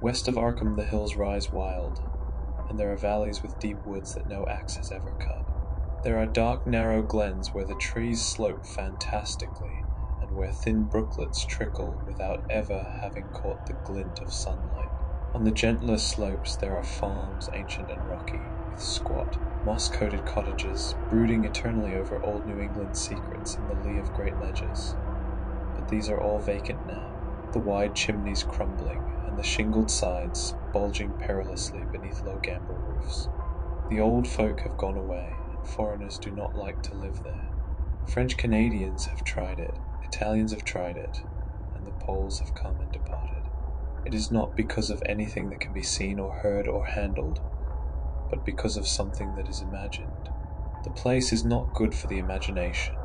West of Arkham the hills rise wild, and there are valleys with deep woods that no axe has ever cut. There are dark, narrow glens where the trees slope fantastically, and where thin brooklets trickle without ever having caught the glint of sunlight. On the gentler slopes there are farms, ancient and rocky, with squat, moss-coated cottages, brooding eternally over old New England secrets in the lee of great ledges. But these are all vacant now, the wide chimneys crumbling, and the shingled sides bulging perilously beneath low gambrel roofs. The old folk have gone away, and foreigners do not like to live there. French Canadians have tried it, Italians have tried it, and the Poles have come and departed. It is not because of anything that can be seen or heard or handled, but because of something that is imagined. The place is not good for the imagination,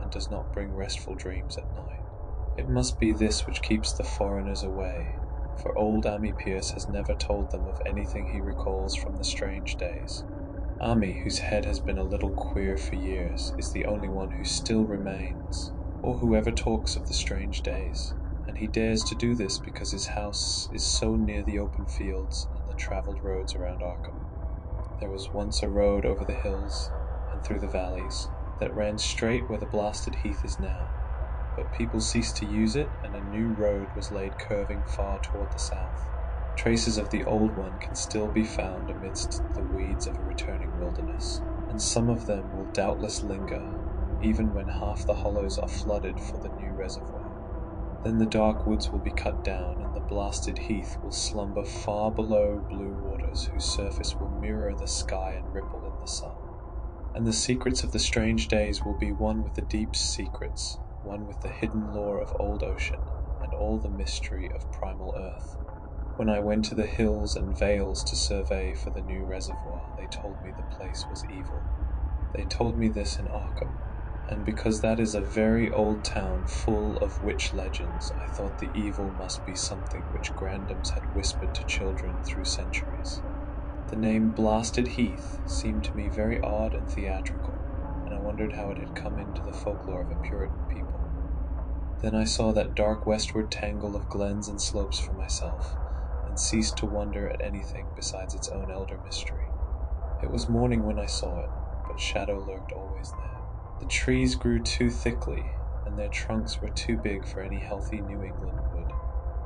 and does not bring restful dreams at night. It must be this which keeps the foreigners away, for old Ami Pierce has never told them of anything he recalls from the strange days. Ami, whose head has been a little queer for years, is the only one who still remains, or who ever talks of the strange days, and he dares to do this because his house is so near the open fields and the travelled roads around Arkham. There was once a road over the hills and through the valleys that ran straight where the blasted heath is now, but people ceased to use it, and a new road was laid curving far toward the south. Traces of the old one can still be found amidst the weeds of a returning wilderness, and some of them will doubtless linger, even when half the hollows are flooded for the new reservoir. Then the dark woods will be cut down, and the blasted heath will slumber far below blue waters whose surface will mirror the sky and ripple in the sun. And the secrets of the strange days will be one with the deep secrets, one with the hidden lore of old ocean, and all the mystery of primal earth. When I went to the hills and vales to survey for the new reservoir, they told me the place was evil. They told me this in Arkham, and because that is a very old town full of witch legends, I thought the evil must be something which grandams had whispered to children through centuries. The name Blasted Heath seemed to me very odd and theatrical, and I wondered how it had come into the folklore of a Puritan people. Then I saw that dark westward tangle of glens and slopes for myself, and ceased to wonder at anything besides its own elder mystery. It was morning when I saw it, but shadow lurked always there. The trees grew too thickly, and their trunks were too big for any healthy New England wood.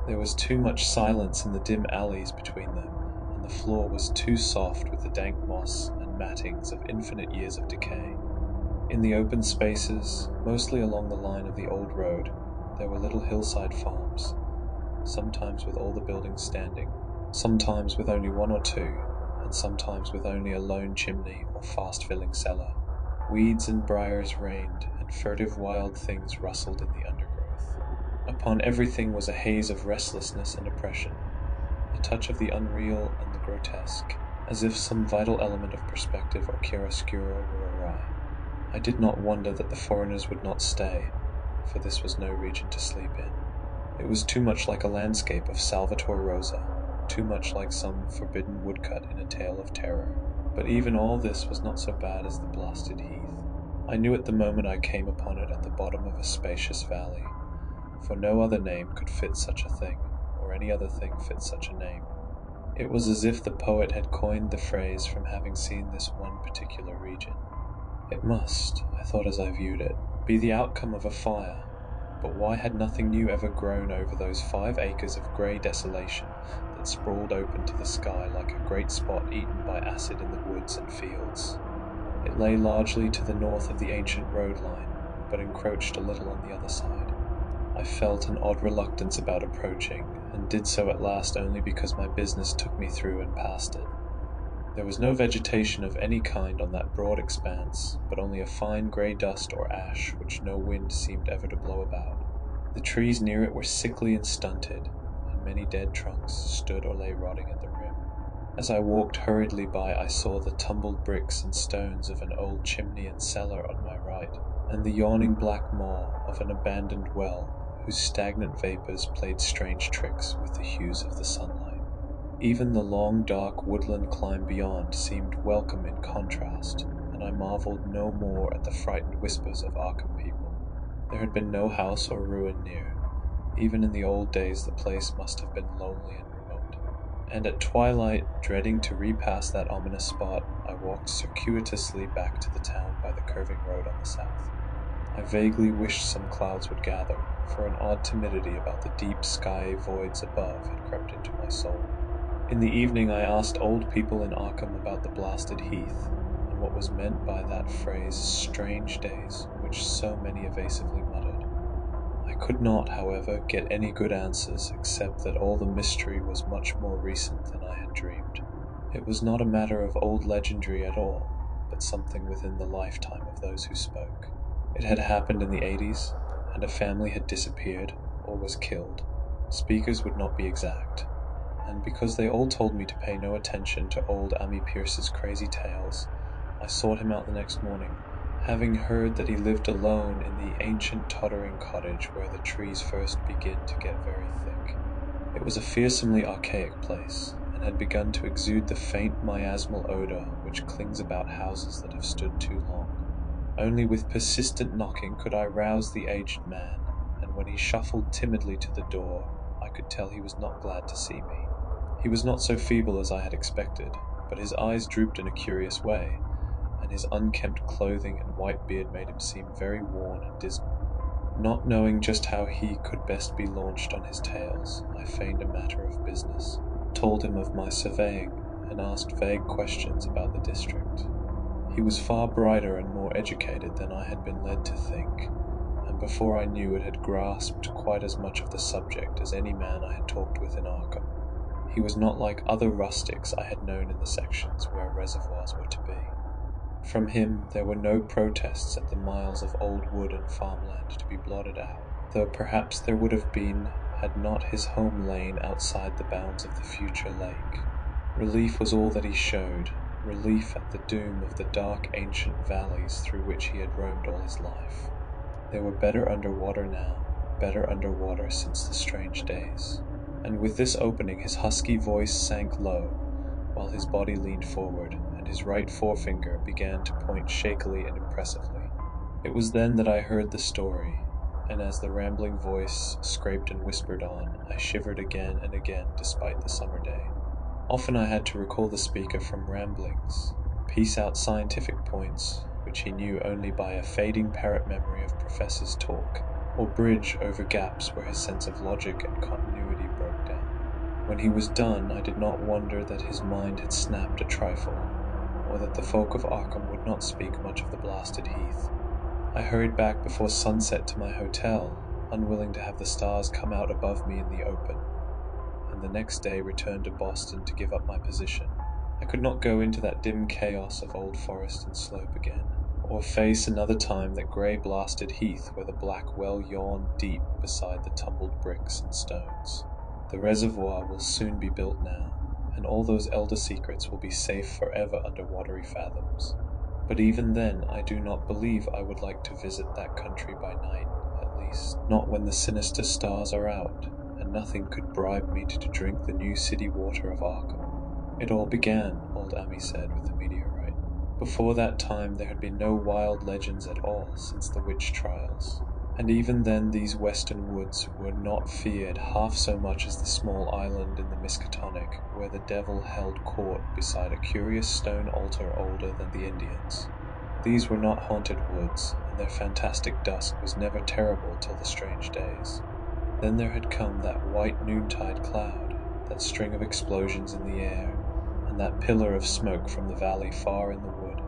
There was too much silence in the dim alleys between them, and the floor was too soft with the dank moss and mattings of infinite years of decay. In the open spaces, mostly along the line of the old road, there were little hillside farms, sometimes with all the buildings standing, sometimes with only one or two, and sometimes with only a lone chimney or fast-filling cellar. Weeds and briars reigned, and furtive wild things rustled in the undergrowth. Upon everything was a haze of restlessness and oppression, a touch of the unreal and the grotesque, as if some vital element of perspective or chiaroscuro were awry. I did not wonder that the foreigners would not stay, for this was no region to sleep in. It was too much like a landscape of Salvator Rosa, too much like some forbidden woodcut in a tale of terror. But even all this was not so bad as the blasted heath. I knew at the moment I came upon it at the bottom of a spacious valley, for no other name could fit such a thing, or any other thing fit such a name. It was as if the poet had coined the phrase from having seen this one particular region. It must, I thought as I viewed it, be the outcome of a fire, but why had nothing new ever grown over those 5 acres of grey desolation that sprawled open to the sky like a great spot eaten by acid in the woods and fields? It lay largely to the north of the ancient road line, but encroached a little on the other side. I felt an odd reluctance about approaching, and did so at last only because my business took me through and past it. There was no vegetation of any kind on that broad expanse, but only a fine grey dust or ash which no wind seemed ever to blow about. The trees near it were sickly and stunted, and many dead trunks stood or lay rotting at the rim. As I walked hurriedly by, I saw the tumbled bricks and stones of an old chimney and cellar on my right, and the yawning black maw of an abandoned well, whose stagnant vapours played strange tricks with the hues of the sunlight. Even the long dark woodland climb beyond seemed welcome in contrast, and I marvelled no more at the frightened whispers of Arkham people. There had been no house or ruin near. Even in the old days the place must have been lonely and remote. and at twilight, dreading to repass that ominous spot, I walked circuitously back to the town by the curving road on the south. I vaguely wished some clouds would gather, for an odd timidity about the deep sky voids above had crept into my soul. In the evening I asked old people in Arkham about the blasted heath, and what was meant by that phrase "strange days," which so many evasively muttered. I could not, however, get any good answers, except that all the mystery was much more recent than I had dreamed. It was not a matter of old legendary at all, but something within the lifetime of those who spoke. It had happened in the 80s, and a family had disappeared, or was killed. Speakers would not be exact, and because they all told me to pay no attention to old Ammi Pierce's crazy tales, I sought him out the next morning, having heard that he lived alone in the ancient tottering cottage where the trees first begin to get very thick. It was a fearsomely archaic place, and had begun to exude the faint miasmal odor which clings about houses that have stood too long. Only with persistent knocking could I rouse the aged man, and when he shuffled timidly to the door, I could tell he was not glad to see me. He was not so feeble as I had expected, but his eyes drooped in a curious way, and his unkempt clothing and white beard made him seem very worn and dismal. Not knowing just how he could best be launched on his tales, I feigned a matter of business, told him of my surveying, and asked vague questions about the district. He was far brighter and more educated than I had been led to think, and before I knew it had grasped quite as much of the subject as any man I had talked with in Arkham. He was not like other rustics I had known in the sections where reservoirs were to be. From him there were no protests at the miles of old wood and farmland to be blotted out, though perhaps there would have been had not his home lain outside the bounds of the future lake. Relief was all that he showed, relief at the doom of the dark ancient valleys through which he had roamed all his life. They were better under water now, better under water since the strange days. And with this opening his husky voice sank low, while his body leaned forward, and his right forefinger began to point shakily and impressively. It was then that I heard the story, and as the rambling voice scraped and whispered on, I shivered again and again despite the summer day. Often I had to recall the speaker from ramblings, piece out scientific points, which he knew only by a fading parrot memory of professors' talk, or bridge over gaps where his sense of logic and continuity broke down. When he was done, I did not wonder that his mind had snapped a trifle, or that the folk of Arkham would not speak much of the blasted heath. I hurried back before sunset to my hotel, unwilling to have the stars come out above me in the open, and the next day returned to Boston to give up my position. I could not go into that dim chaos of old forest and slope again, or face another time that grey blasted heath where the black well yawned deep beside the tumbled bricks and stones. The reservoir will soon be built now, and all those elder secrets will be safe forever under watery fathoms. But even then I do not believe I would like to visit that country by night, at least not when the sinister stars are out, and nothing could bribe me to drink the new city water of Arkham. It all began, old Ammi said, with the meteorite. Before that time there had been no wild legends at all since the witch trials, and even then these western woods were not feared half so much as the small island in the Miskatonic where the devil held court beside a curious stone altar older than the Indians. These were not haunted woods, and their fantastic dusk was never terrible till the strange days. Then there had come that white noontide cloud, that string of explosions in the air, and that pillar of smoke from the valley far in the wood.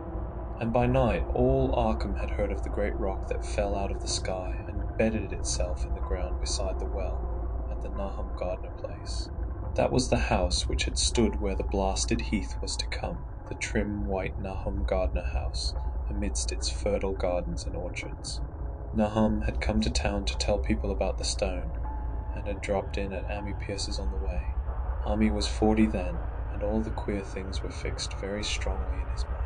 And by night all Arkham had heard of the great rock that fell out of the sky and bedded itself in the ground beside the well, at the Nahum Gardner place. That was the house which had stood where the blasted heath was to come, the trim white Nahum Gardner house, amidst its fertile gardens and orchards. Nahum had come to town to tell people about the stone, and had dropped in at Ammi Pierce's on the way. Ammi was 40 then, and all the queer things were fixed very strongly in his mind.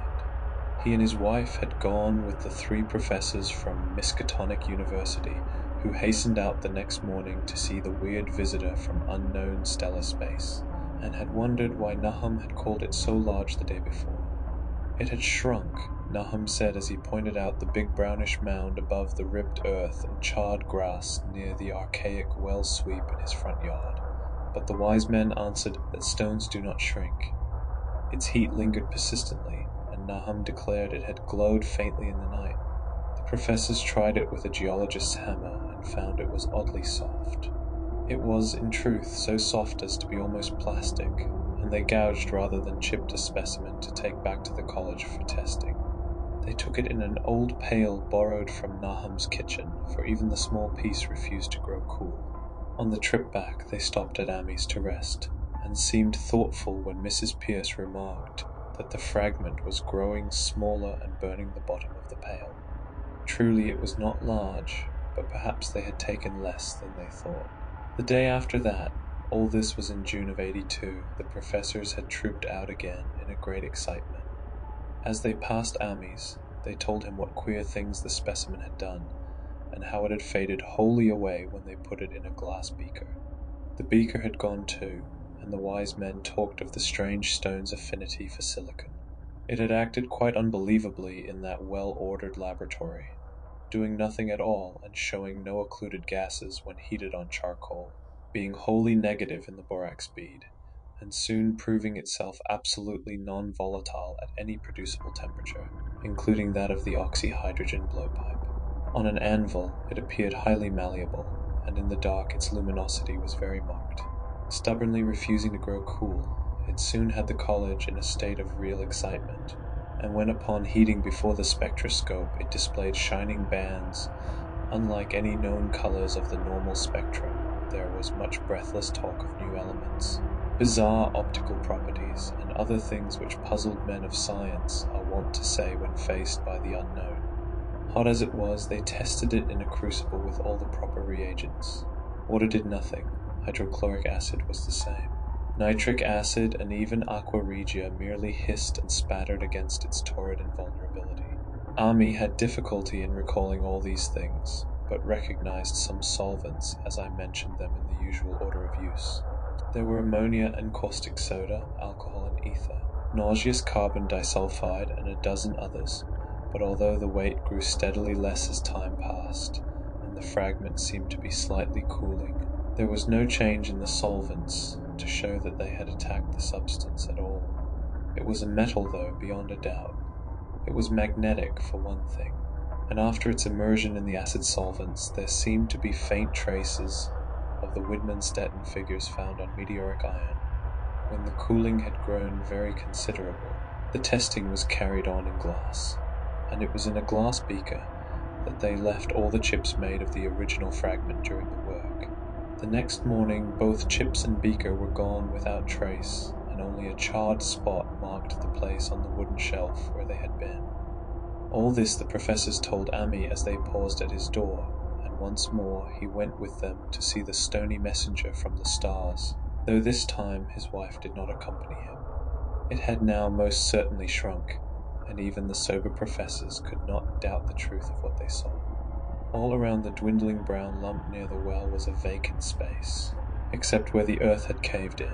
He and his wife had gone with the 3 professors from Miskatonic University, who hastened out the next morning to see the weird visitor from unknown stellar space, and had wondered why Nahum had called it so large the day before. It had shrunk, Nahum said as he pointed out the big brownish mound above the ribbed earth and charred grass near the archaic well sweep in his front yard. but the wise men answered that stones do not shrink. Its heat lingered persistently, and Nahum declared it had glowed faintly in the night. The professors tried it with a geologist's hammer and found it was oddly soft. It was, in truth, so soft as to be almost plastic, and they gouged rather than chipped a specimen to take back to the college for testing. They took it in an old pail borrowed from Nahum's kitchen, for even the small piece refused to grow cool. On the trip back, they stopped at Amy's to rest, and seemed thoughtful when Mrs. Pierce remarked that the fragment was growing smaller and burning the bottom of the pail. Truly it was not large, but perhaps they had taken less than they thought. The day after that, all this was in June of '82, the professors had trooped out again in a great excitement. As they passed Amy's, they told him what queer things the specimen had done, and how it had faded wholly away when they put it in a glass beaker. The beaker had gone too, and the wise men talked of the strange stone's affinity for silicon. It had acted quite unbelievably in that well-ordered laboratory, doing nothing at all and showing no occluded gases when heated on charcoal, being wholly negative in the borax bead, and soon proving itself absolutely non-volatile at any producible temperature, including that of the oxyhydrogen blowpipe. On an anvil, it appeared highly malleable, and in the dark its luminosity was very marked. Stubbornly refusing to grow cool, it soon had the college in a state of real excitement, and when upon heating before the spectroscope it displayed shining bands, unlike any known colors of the normal spectrum, there was much breathless talk of new elements, bizarre optical properties, and other things which puzzled men of science are wont to say when faced by the unknown. Hot as it was, they tested it in a crucible with all the proper reagents. Water did nothing. Hydrochloric acid was the same. Nitric acid and even aqua regia merely hissed and spattered against its torrid invulnerability. Ami had difficulty in recalling all these things, but recognized some solvents as I mentioned them in the usual order of use. There were ammonia and caustic soda, alcohol and ether, nauseous carbon disulfide, and a dozen others, but although the weight grew steadily less as time passed, and the fragment seemed to be slightly cooling, there was no change in the solvents to show that they had attacked the substance at all. It was a metal, though, beyond a doubt. It was magnetic, for one thing, and after its immersion in the acid solvents, there seemed to be faint traces of the Widmanstätten figures found on meteoric iron. When the cooling had grown very considerable, the testing was carried on in glass, and it was in a glass beaker that they left all the chips made of the original fragment during the work. The next morning both chips and beaker were gone without trace, and only a charred spot marked the place on the wooden shelf where they had been. All this the professors told Ami as they paused at his door, and once more he went with them to see the stony messenger from the stars, though this time his wife did not accompany him. It had now most certainly shrunk, and even the sober professors could not doubt the truth of what they saw. All around the dwindling brown lump near the well was a vacant space, except where the earth had caved in,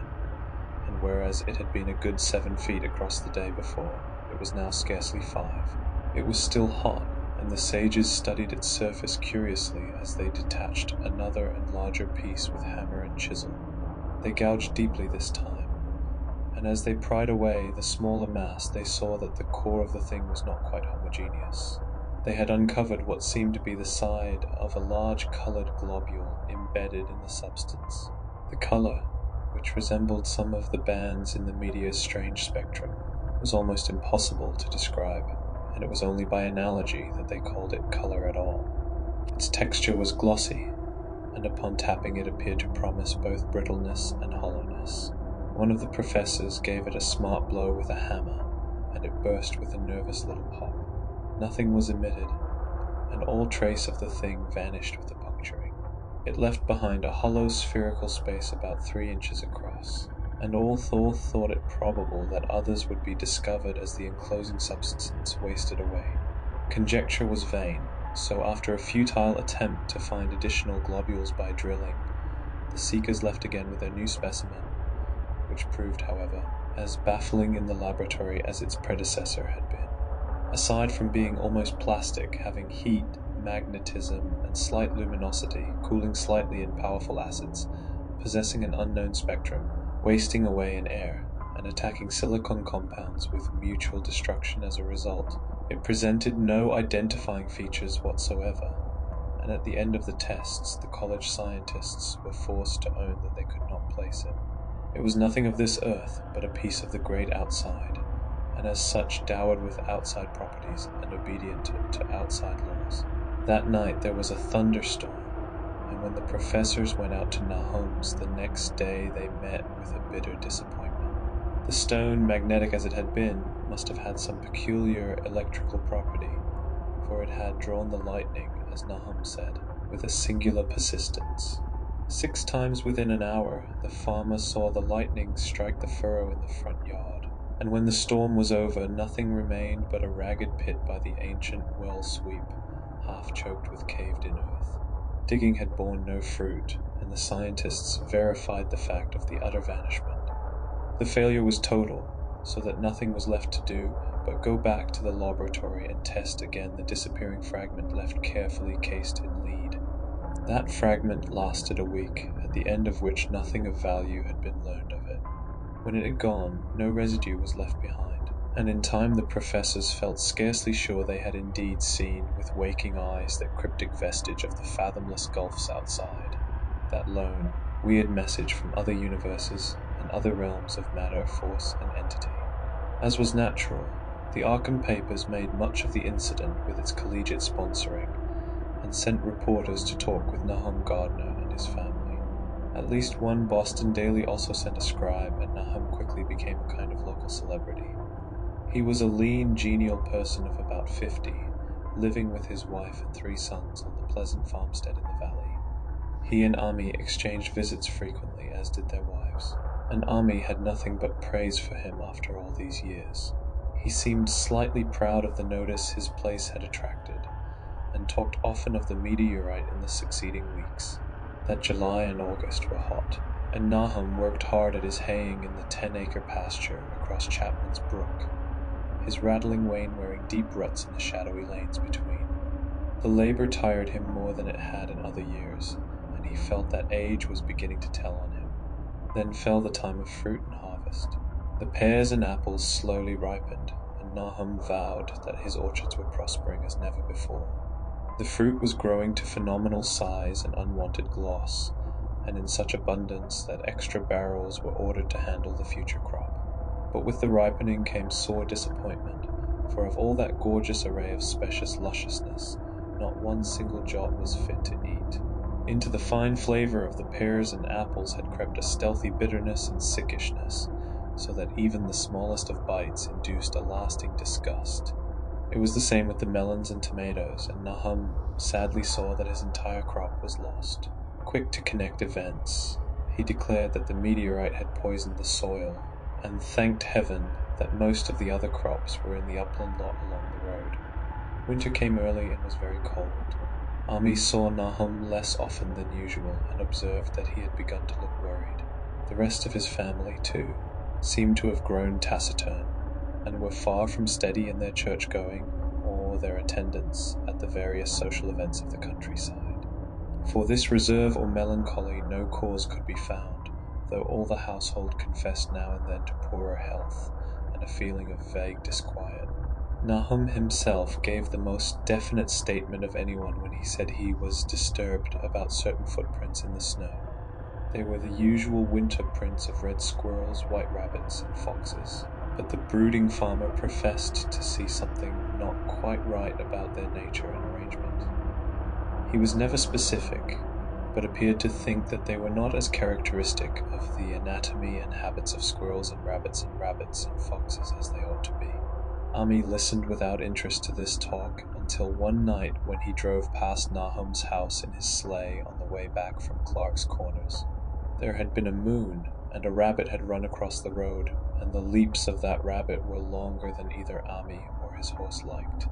and whereas it had been a good 7 feet across the day before, it was now scarcely 5. It was still hot, and the sages studied its surface curiously as they detached another and larger piece with hammer and chisel. They gouged deeply this time, and as they pried away the smaller mass they saw that the core of the thing was not quite homogeneous. They had uncovered what seemed to be the side of a large colored globule embedded in the substance. The color, which resembled some of the bands in the meteor's strange spectrum, was almost impossible to describe, and it was only by analogy that they called it color at all. Its texture was glossy, and upon tapping it appeared to promise both brittleness and hollowness. One of the professors gave it a smart blow with a hammer, and it burst with a nervous little pop. Nothing was emitted, and all trace of the thing vanished with the puncturing. It left behind a hollow spherical space about 3 inches across, and all thought it probable that others would be discovered as the enclosing substance wasted away. Conjecture was vain, so after a futile attempt to find additional globules by drilling, the seekers left again with their new specimen, which proved, however, as baffling in the laboratory as its predecessor had been. Aside from being almost plastic, having heat, magnetism, and slight luminosity, cooling slightly in powerful acids, possessing an unknown spectrum, wasting away in air, and attacking silicon compounds with mutual destruction as a result. It presented no identifying features whatsoever, and at the end of the tests, the college scientists were forced to own that they could not place it. It was nothing of this earth, but a piece of the great outside, and as such dowered with outside properties and obedient to outside laws. That night there was a thunderstorm, and when the professors went out to Nahum's the next day they met with a bitter disappointment. The stone, magnetic as it had been, must have had some peculiar electrical property, for it had drawn the lightning, as Nahum said, with a singular persistence. 6 times within an hour the farmer saw the lightning strike the furrow in the front yard, and when the storm was over nothing remained but a ragged pit by the ancient well sweep, half choked with caved-in earth. Digging had borne no fruit, and the scientists verified the fact of the utter vanishment. The failure was total, so that nothing was left to do but go back to the laboratory and test again the disappearing fragment left carefully cased in lead. That fragment lasted a week, at the end of which nothing of value had been learned of it. When it had gone, no residue was left behind, and in time the professors felt scarcely sure they had indeed seen with waking eyes that cryptic vestige of the fathomless gulfs outside, that lone, weird message from other universes and other realms of matter, force, and entity. As was natural, the Arkham papers made much of the incident with its collegiate sponsoring, and sent reporters to talk with Nahum Gardner and his family. At least one Boston daily also sent a scribe, and Nahum quickly became a kind of local celebrity. He was a lean, genial person of about 50, living with his wife and 3 sons on the pleasant farmstead in the valley. He and Ami exchanged visits frequently, as did their wives, and Ami had nothing but praise for him after all these years. He seemed slightly proud of the notice his place had attracted, and talked often of the meteorite in the succeeding weeks, that July and August were hot, and Nahum worked hard at his haying in the 10-acre pasture across Chapman's Brook, his rattling wain wearing deep ruts in the shadowy lanes between. The labor tired him more than it had in other years, and he felt that age was beginning to tell on him. Then fell the time of fruit and harvest. The pears and apples slowly ripened, and Nahum vowed that his orchards were prospering as never before. The fruit was growing to phenomenal size and unwonted gloss, and in such abundance that extra barrels were ordered to handle the future crop. But with the ripening came sore disappointment, for of all that gorgeous array of specious lusciousness, not one single jot was fit to eat. Into the fine flavor of the pears and apples had crept a stealthy bitterness and sickishness, so that even the smallest of bites induced a lasting disgust. It was the same with the melons and tomatoes, and Nahum sadly saw that his entire crop was lost. Quick to connect events, he declared that the meteorite had poisoned the soil, and thanked heaven that most of the other crops were in the upland lot along the road. Winter came early and was very cold. Ami saw Nahum less often than usual, and observed that he had begun to look worried. The rest of his family, too, seemed to have grown taciturn, and were far from steady in their church-going or their attendance at the various social events of the countryside. For this reserve or melancholy no cause could be found, though all the household confessed now and then to poorer health, and a feeling of vague disquiet. Nahum himself gave the most definite statement of anyone when he said he was disturbed about certain footprints in the snow. They were the usual winter prints of red squirrels, white rabbits, and foxes, but the brooding farmer professed to see something not quite right about their nature and arrangement. He was never specific, but appeared to think that they were not as characteristic of the anatomy and habits of squirrels and rabbits and foxes as they ought to be. Ami listened without interest to this talk until one night when he drove past Nahum's house in his sleigh on the way back from Clark's Corners. There had been a moon, and a rabbit had run across the road, and the leaps of that rabbit were longer than either Ami or his horse liked.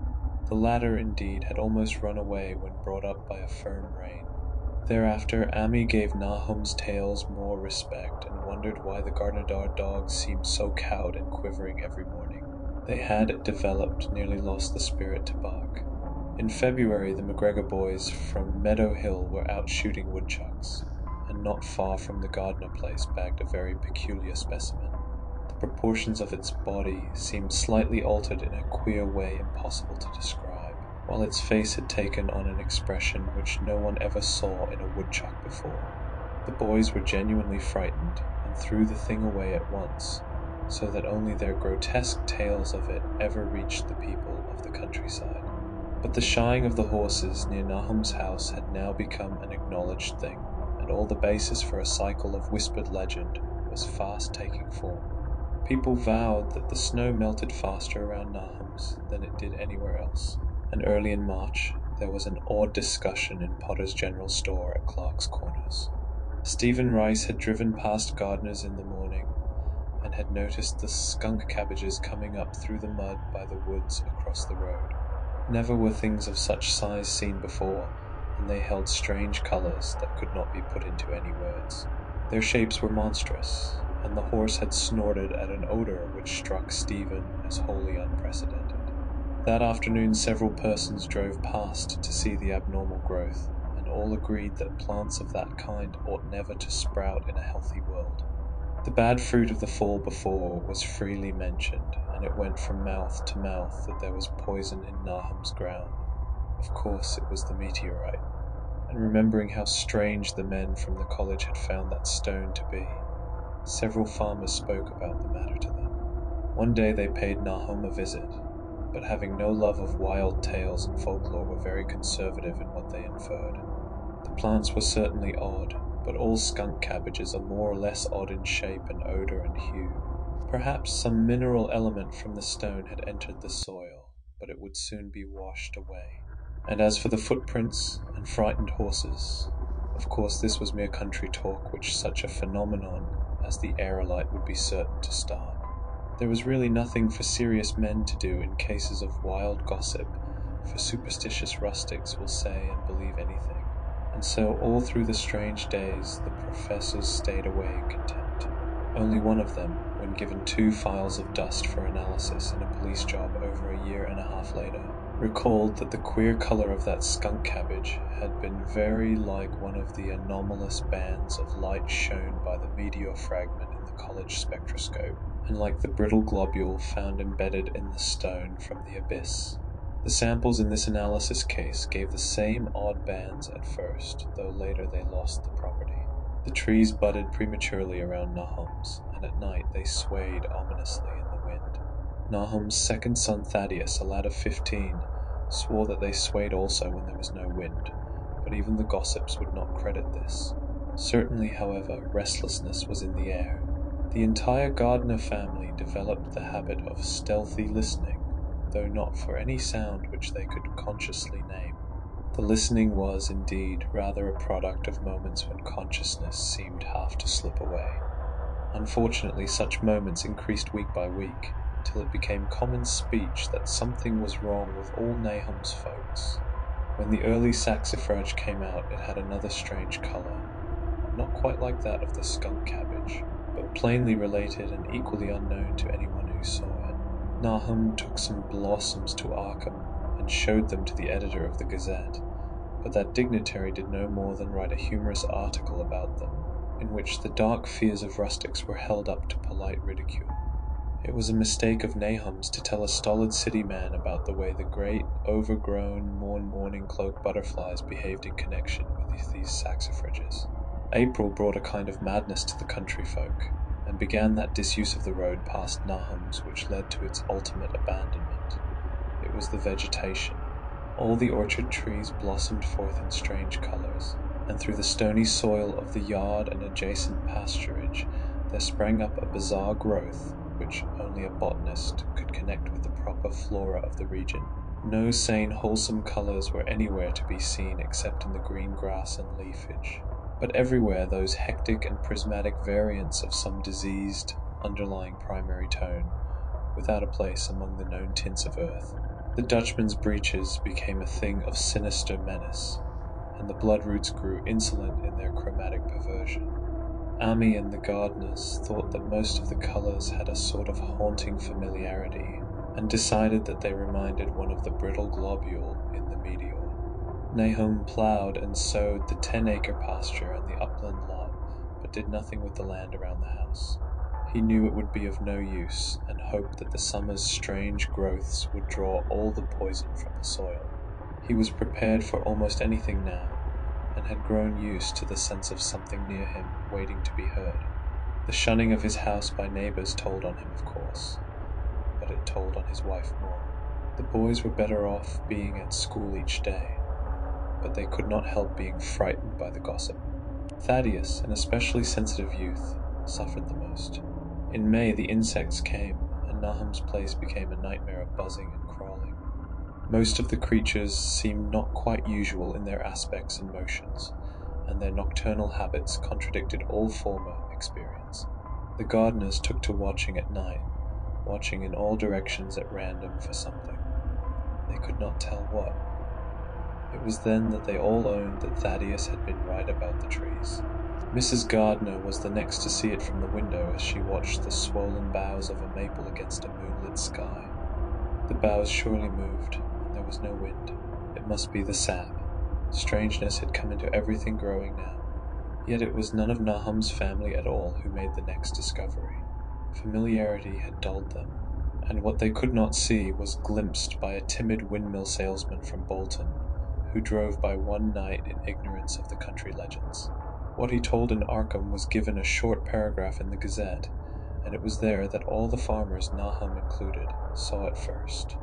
The latter, indeed, had almost run away when brought up by a firm rein. Thereafter, Ami gave Nahum's tales more respect, and wondered why the Gardner dogs seemed so cowed and quivering every morning. They had, developed, nearly lost the spirit to bark. In February, the McGregor boys from Meadow Hill were out shooting woodchucks, and not far from the gardener place bagged a very peculiar specimen. The proportions of its body seemed slightly altered in a queer way impossible to describe, while its face had taken on an expression which no one ever saw in a woodchuck before. The boys were genuinely frightened, and threw the thing away at once, so that only their grotesque tales of it ever reached the people of the countryside. But the shying of the horses near Nahum's house had now become an acknowledged thing, and all the basis for a cycle of whispered legend was fast taking form. People vowed that the snow melted faster around Nahum's than it did anywhere else, and early in March there was an awed discussion in Potter's General Store at Clark's Corners. Stephen Rice had driven past Gardner's in the morning, and had noticed the skunk cabbages coming up through the mud by the woods across the road. Never were things of such size seen before, and they held strange colours that could not be put into any words. Their shapes were monstrous, and the horse had snorted at an odour which struck Stephen as wholly unprecedented. That afternoon several persons drove past to see the abnormal growth, and all agreed that plants of that kind ought never to sprout in a healthy world. The bad fruit of the fall before was freely mentioned, and it went from mouth to mouth that there was poison in Nahum's ground. Of course it was the meteorite, and remembering how strange the men from the college had found that stone to be, several farmers spoke about the matter to them. One day they paid Nahum a visit, but having no love of wild tales and folklore were very conservative in what they inferred. The plants were certainly odd, but all skunk cabbages are more or less odd in shape and odor and hue. Perhaps some mineral element from the stone had entered the soil, but it would soon be washed away. And as for the footprints and frightened horses, of course this was mere country talk which such a phenomenon as the aerolite would be certain to start. There was really nothing for serious men to do in cases of wild gossip, for superstitious rustics will say and believe anything. And so all through the strange days the professors stayed away in contempt. Only one of them, when given 2 files of dust for analysis in a police job over a year and a half later, recalled that the queer color of that skunk cabbage had been very like one of the anomalous bands of light shown by the meteor fragment in the college spectroscope, and like the brittle globule found embedded in the stone from the abyss. The samples in this analysis case gave the same odd bands at first, though later they lost the property. The trees budded prematurely around Nahum's, and at night they swayed ominously in the wind. Nahum's second son Thaddeus, a lad of 15, swore that they swayed also when there was no wind, but even the gossips would not credit this. Certainly, however, restlessness was in the air. The entire Gardner family developed the habit of stealthy listening, though not for any sound which they could consciously name. The listening was, indeed, rather a product of moments when consciousness seemed half to slip away. Unfortunately, such moments increased week by week, till it became common speech that something was wrong with all Nahum's folks. When the early saxifrage came out, it had another strange colour, not quite like that of the skunk cabbage, but plainly related and equally unknown to anyone who saw it. Nahum took some blossoms to Arkham and showed them to the editor of the Gazette, but that dignitary did no more than write a humorous article about them, in which the dark fears of rustics were held up to polite ridicule. It was a mistake of Nahum's to tell a stolid city man about the way the great, overgrown, mourning cloak butterflies behaved in connection with these saxifrages. April brought a kind of madness to the country folk, and began that disuse of the road past Nahum's which led to its ultimate abandonment. It was the vegetation. All the orchard trees blossomed forth in strange colours, and through the stony soil of the yard and adjacent pasturage there sprang up a bizarre growth which only a botanist could connect with the proper flora of the region. No sane, wholesome colours were anywhere to be seen except in the green grass and leafage, but everywhere those hectic and prismatic variants of some diseased, underlying primary tone, without a place among the known tints of earth. The Dutchman's breeches became a thing of sinister menace, and the bloodroots grew insolent in their chromatic perversion. Ami and the gardeners thought that most of the colours had a sort of haunting familiarity, and decided that they reminded one of the brittle globule in the meteor. Nahum ploughed and sowed the 10-acre pasture and the upland lot but did nothing with the land around the house. He knew it would be of no use, and hoped that the summer's strange growths would draw all the poison from the soil. He was prepared for almost anything now, and had grown used to the sense of something near him waiting to be heard. The shunning of his house by neighbors told on him, of course, but it told on his wife more. The boys were better off being at school each day, but they could not help being frightened by the gossip. Thaddeus, an especially sensitive youth, suffered the most. In May the insects came, and Nahum's place became a nightmare of buzzing and crawling. Most of the creatures seemed not quite usual in their aspects and motions, and their nocturnal habits contradicted all former experience. The gardeners took to watching at night, watching in all directions at random for something. They could not tell what. It was then that they all owned that Thaddeus had been right about the trees. Mrs. Gardner was the next to see it from the window as she watched the swollen boughs of a maple against a moonlit sky. The boughs surely moved, and there was no wind. It must be the sap. Strangeness had come into everything growing now. Yet it was none of Nahum's family at all who made the next discovery. Familiarity had dulled them, and what they could not see was glimpsed by a timid windmill salesman from Bolton, who drove by one night in ignorance of the country legends. What he told in Arkham was given a short paragraph in the Gazette, and it was there that all the farmers, Nahum included, saw it first.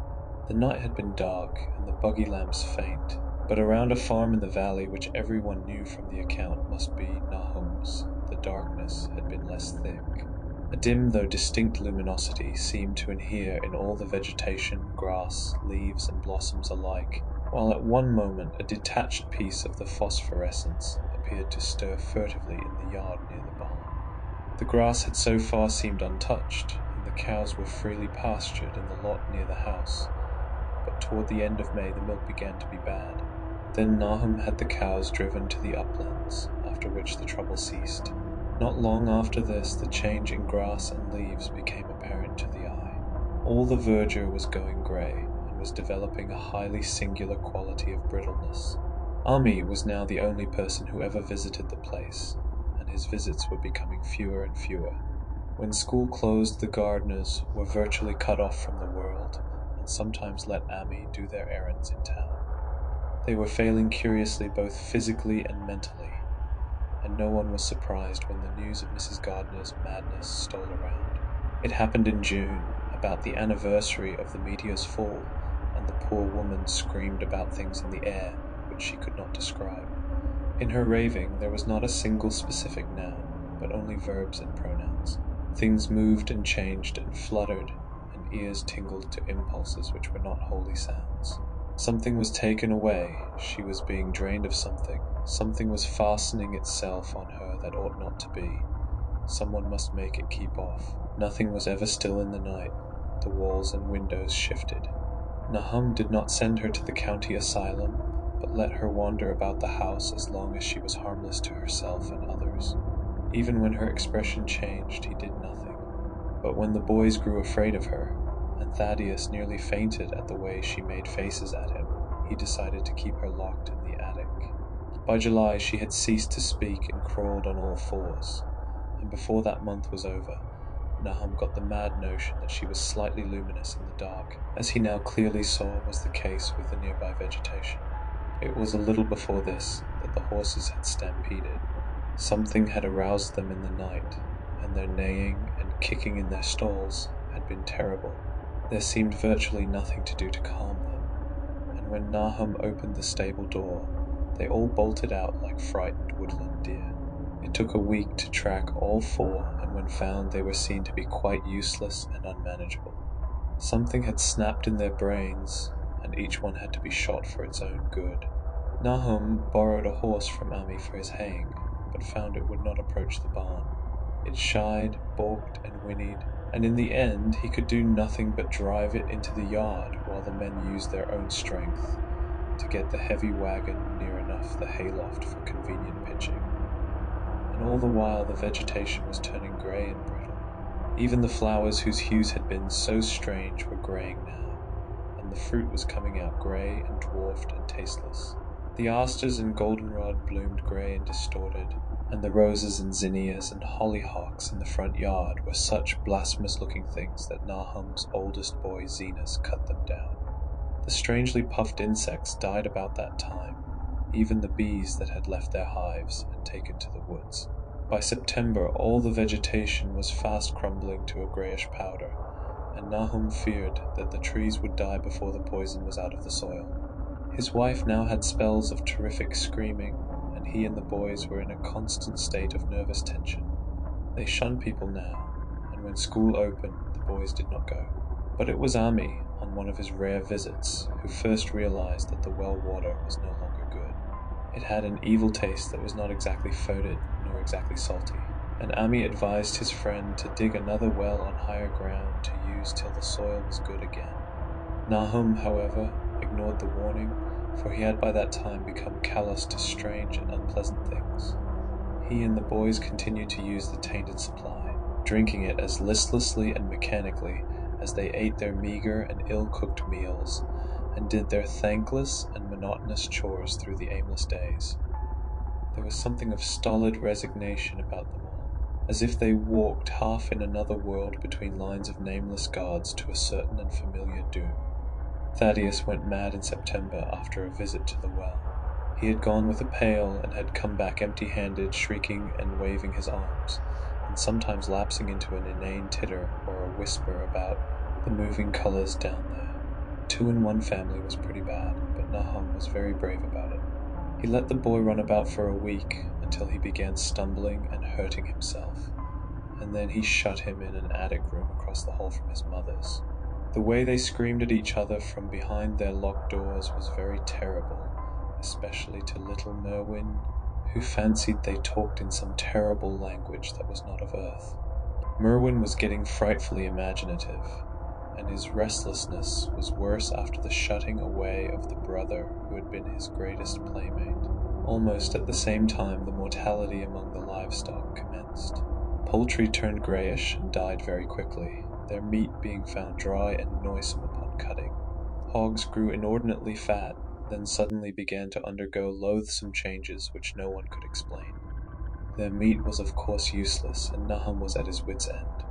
The night had been dark, and the buggy lamps faint, but around a farm in the valley which everyone knew from the account must be Nahum's, the darkness had been less thick. A dim though distinct luminosity seemed to inhere in all the vegetation, grass, leaves, and blossoms alike, while at one moment a detached piece of the phosphorescence appeared to stir furtively in the yard near the barn. The grass had so far seemed untouched, and the cows were freely pastured in the lot near the house, but toward the end of May the milk began to be bad. Then Nahum had the cows driven to the uplands, after which the trouble ceased. Not long after this the change in grass and leaves became apparent to the eye. All the verdure was going grey, and was developing a highly singular quality of brittleness. Ami was now the only person who ever visited the place, and his visits were becoming fewer and fewer. When school closed, the gardeners were virtually cut off from the world, and sometimes let Ami do their errands in town. They were failing curiously both physically and mentally, and no one was surprised when the news of Mrs. Gardner's madness stole around. It happened in June, about the anniversary of the meteor's fall, and the poor woman screamed about things in the air which she could not describe. In her raving there was not a single specific noun, but only verbs and pronouns. Things moved and changed and fluttered, and ears tingled to impulses which were not wholly sounds. Something was taken away, she was being drained of something, something was fastening itself on her that ought not to be. Someone must make it keep off. Nothing was ever still in the night. The walls and windows shifted. Nahum did not send her to the county asylum, but let her wander about the house as long as she was harmless to herself and others. Even when her expression changed, he did nothing. But when the boys grew afraid of her, and Thaddeus nearly fainted at the way she made faces at him, he decided to keep her locked in the attic. By July she had ceased to speak and crawled on all fours, and before that month was over, Nahum got the mad notion that she was slightly luminous in the dark, as he now clearly saw was the case with the nearby vegetation. It was a little before this that the horses had stampeded. Something had aroused them in the night, and their neighing and kicking in their stalls had been terrible. There seemed virtually nothing to do to calm them, and when Nahum opened the stable door, they all bolted out like frightened woodland deer. It took a week to track all four, and when found they were seen to be quite useless and unmanageable. Something had snapped in their brains, and each one had to be shot for its own good. Nahum borrowed a horse from Ami for his haying, but found it would not approach the barn. It shied, balked, and whinnied, and in the end he could do nothing but drive it into the yard while the men used their own strength to get the heavy wagon near enough the hayloft for convenient pitching. And all the while the vegetation was turning grey and brittle. Even the flowers whose hues had been so strange were greying now, and the fruit was coming out grey and dwarfed and tasteless. The asters and goldenrod bloomed grey and distorted, and the roses and zinnias and hollyhocks in the front yard were such blasphemous-looking things that Nahum's oldest boy Zenas cut them down. The strangely puffed insects died about that time, even the bees that had left their hives and taken to the woods. By September, all the vegetation was fast crumbling to a greyish powder, and Nahum feared that the trees would die before the poison was out of the soil. His wife now had spells of terrific screaming, and he and the boys were in a constant state of nervous tension. They shunned people now, and when school opened, the boys did not go. But it was Ami, on one of his rare visits, who first realized that the well water was no longer good. It had an evil taste that was not exactly fodid, nor exactly salty, and Ami advised his friend to dig another well on higher ground to use till the soil was good again. Nahum, however, ignored the warning, for he had by that time become callous to strange and unpleasant things. He and the boys continued to use the tainted supply, drinking it as listlessly and mechanically as they ate their meager and ill-cooked meals, and did their thankless and monotonous chores through the aimless days. There was something of stolid resignation about them all, as if they walked half in another world between lines of nameless guards to a certain and familiar doom. Thaddeus went mad in September after a visit to the well. He had gone with a pail and had come back empty-handed, shrieking and waving his arms, and sometimes lapsing into an inane titter or a whisper about the moving colours down there. 2 in 1 family was pretty bad, but Nahum was very brave about it. He let the boy run about for a week until he began stumbling and hurting himself, and then he shut him in an attic room across the hall from his mother's. The way they screamed at each other from behind their locked doors was very terrible, especially to little Merwin, who fancied they talked in some terrible language that was not of earth. Merwin was getting frightfully imaginative, and his restlessness was worse after the shutting away of the brother who had been his greatest playmate. Almost at the same time the mortality among the livestock commenced. Poultry turned greyish and died very quickly, their meat being found dry and noisome upon cutting. Hogs grew inordinately fat, then suddenly began to undergo loathsome changes which no one could explain. Their meat was of course useless, and Nahum was at his wits' end.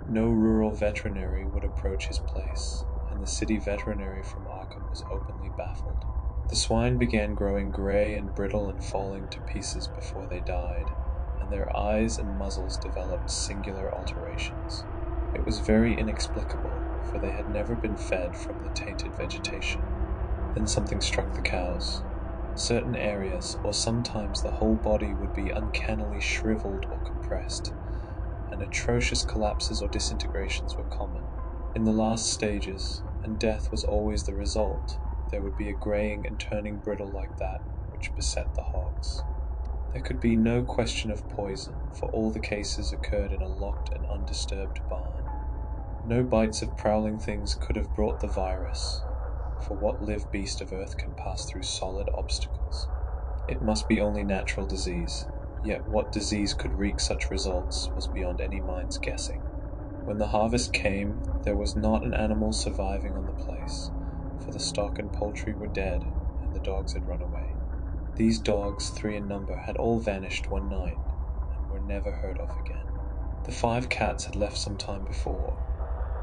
No rural veterinary would approach his place, and the city veterinary from Arkham was openly baffled. The swine began growing grey and brittle and falling to pieces before they died, and their eyes and muzzles developed singular alterations. It was very inexplicable, for they had never been fed from the tainted vegetation. Then something struck the cows. Certain areas, or sometimes the whole body, would be uncannily shriveled or compressed, and atrocious collapses or disintegrations were common. In the last stages, and death was always the result, there would be a greying and turning brittle like that which beset the hogs. There could be no question of poison, for all the cases occurred in a locked and undisturbed barn. No bites of prowling things could have brought the virus, for what live beast of earth can pass through solid obstacles? It must be only natural disease, yet what disease could wreak such results was beyond any mind's guessing. When the harvest came, there was not an animal surviving on the place, for the stock and poultry were dead, and the dogs had run away. These dogs, 3 in number, had all vanished one night, and were never heard of again. The 5 cats had left some time before,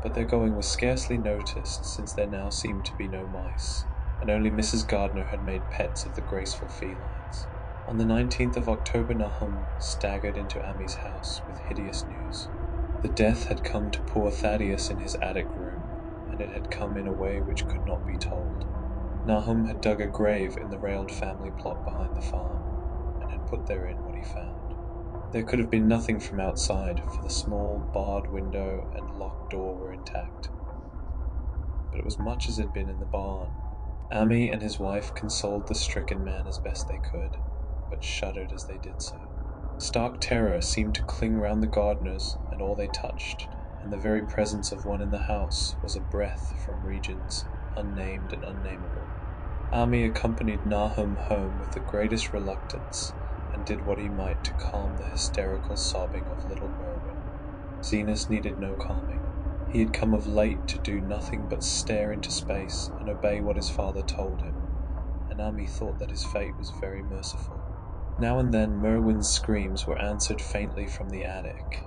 but their going was scarcely noticed, since there now seemed to be no mice, and only Mrs. Gardner had made pets of the graceful felines. On the 19th of October Nahum staggered into Ami's house with hideous news. The death had come to poor Thaddeus in his attic room, and it had come in a way which could not be told. Nahum had dug a grave in the railed family plot behind the farm, and had put therein what he found. There could have been nothing from outside, for the small barred window and locked door were intact. But it was much as had been in the barn. Ami and his wife consoled the stricken man as best they could, but shuddered as they did so. Stark terror seemed to cling round the Gardners and all they touched, and the very presence of one in the house was a breath from regions unnamed and unnameable. Ami accompanied Nahum home with the greatest reluctance, and did what he might to calm the hysterical sobbing of little Merwin. Zenas needed no calming. He had come of late to do nothing but stare into space and obey what his father told him, and Ami thought that his fate was very merciful. Now and then Merwin's screams were answered faintly from the attic,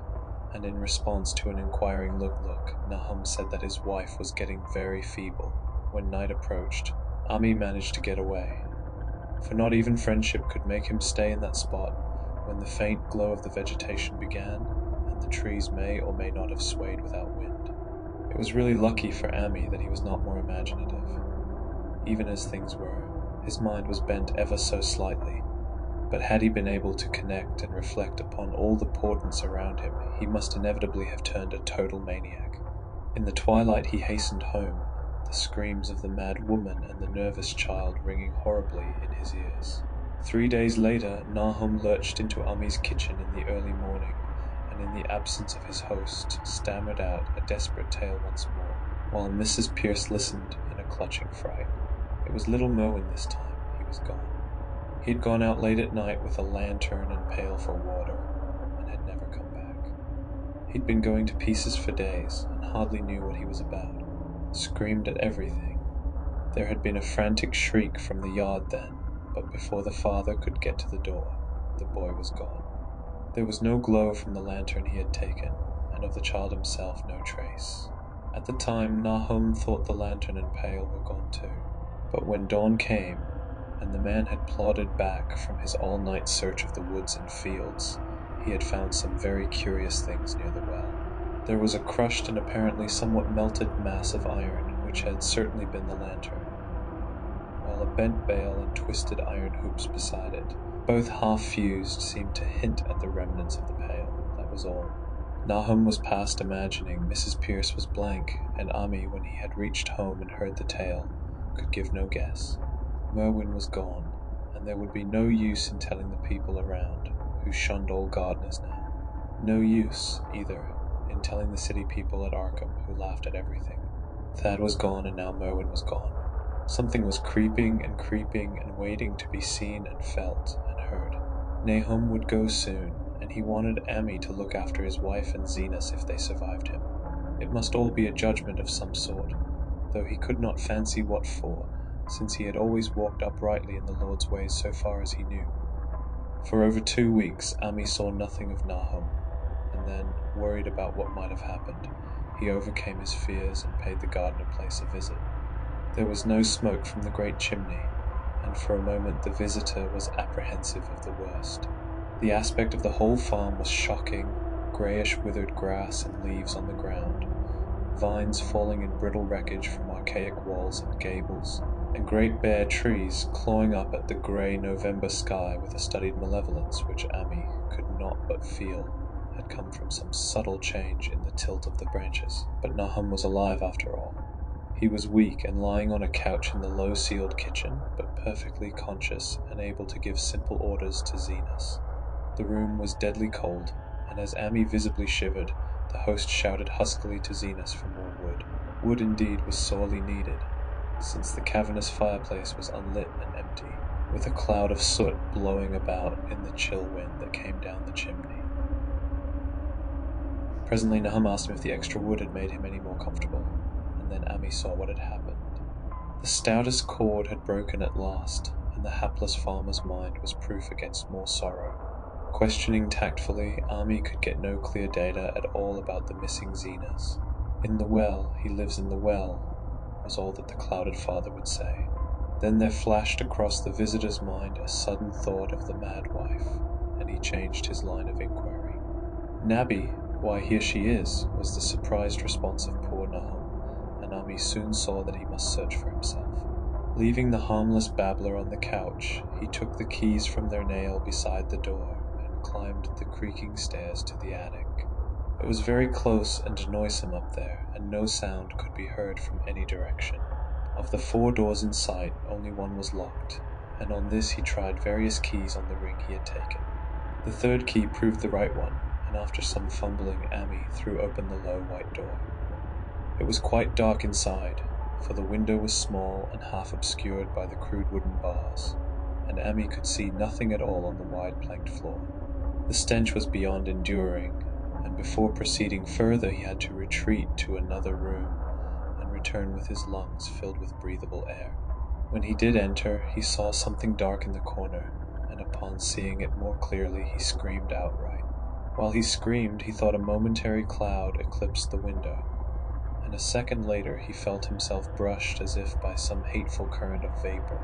and in response to an inquiring look, Nahum said that his wife was getting very feeble. When night approached, Ami managed to get away, for not even friendship could make him stay in that spot when the faint glow of the vegetation began, and the trees may or may not have swayed without wind. It was really lucky for Ami that he was not more imaginative. Even as things were, his mind was bent ever so slightly, but had he been able to connect and reflect upon all the portents around him, he must inevitably have turned a total maniac. In the twilight he hastened home, the screams of the mad woman and the nervous child ringing horribly in his ears. 3 days later, Nahum lurched into Ami's kitchen in the early morning, and in the absence of his host, stammered out a desperate tale once more, while Mrs. Pierce listened in a clutching fright. It was little Merwin this time. He was gone. He had gone out late at night with a lantern and pail for water, and had never come back. He'd been going to pieces for days, and hardly knew what he was about. Screamed at everything. There had been a frantic shriek from the yard then, but before the father could get to the door, the boy was gone. There was no glow from the lantern he had taken, and of the child himself no trace. At the time, Nahum thought the lantern and pail were gone too, but when dawn came, and the man had plodded back from his all-night search of the woods and fields, he had found some very curious things near the well. There was a crushed and apparently somewhat melted mass of iron, which had certainly been the lantern, while a bent bale and twisted iron hoops beside it, both half-fused, seemed to hint at the remnants of the pail. That was all. Nahum was past imagining. Mrs. Pierce was blank, and Ami, when he had reached home and heard the tale, could give no guess. Merwin was gone, and there would be no use in telling the people around, who shunned all gardeners now. No use, either, in telling the city people at Arkham, who laughed at everything. Thad was gone, and now Merwin was gone. Something was creeping and waiting to be seen and felt and heard. Nahum would go soon, and he wanted Ami to look after his wife and Zenas if they survived him. It must all be a judgment of some sort, though he could not fancy what for, since he had always walked uprightly in the Lord's ways so far as he knew. For over 2 weeks, Ami saw nothing of Nahum, and then, worried about what might have happened, he overcame his fears and paid the gardener place a visit. There was no smoke from the great chimney, and for a moment the visitor was apprehensive of the worst. The aspect of the whole farm was shocking, greyish withered grass and leaves on the ground, vines falling in brittle wreckage from archaic walls and gables, and great bare trees clawing up at the grey November sky with a studied malevolence which Ami could not but feel had come from some subtle change in the tilt of the branches. But Nahum was alive after all. He was weak and lying on a couch in the low-ceiled kitchen, but perfectly conscious and able to give simple orders to Zenas. The room was deadly cold, and as Ami visibly shivered, the host shouted huskily to Zenas for more wood. Wood indeed was sorely needed, since the cavernous fireplace was unlit and empty, with a cloud of soot blowing about in the chill wind that came down the chimney. Presently Nahum asked him if the extra wood had made him any more comfortable, and then Ami saw what had happened. The stoutest cord had broken at last, and the hapless farmer's mind was proof against more sorrow. Questioning tactfully, Ami could get no clear data at all about the missing Zenas. "In the well, he lives in the well," was all that the clouded father would say. Then there flashed across the visitor's mind a sudden thought of the mad wife, and he changed his line of inquiry. "Nabby, why here she is," was the surprised response of poor Nahum, and Ami soon saw that he must search for himself. Leaving the harmless babbler on the couch, he took the keys from their nail beside the door, and climbed the creaking stairs to the attic. It was very close and noisome up there, and no sound could be heard from any direction. Of the 4 doors in sight, only one was locked, and on this he tried various keys on the ring he had taken. The 3rd key proved the right one, and after some fumbling, Ami threw open the low white door. It was quite dark inside, for the window was small and half obscured by the crude wooden bars, and Ami could see nothing at all on the wide planked floor. The stench was beyond enduring, and before proceeding further he had to retreat to another room, and return with his lungs filled with breathable air. When he did enter, he saw something dark in the corner, and and upon seeing it more clearly he screamed outright. While he screamed, he thought a momentary cloud eclipsed the window, and a second later he felt himself brushed as if by some hateful current of vapor.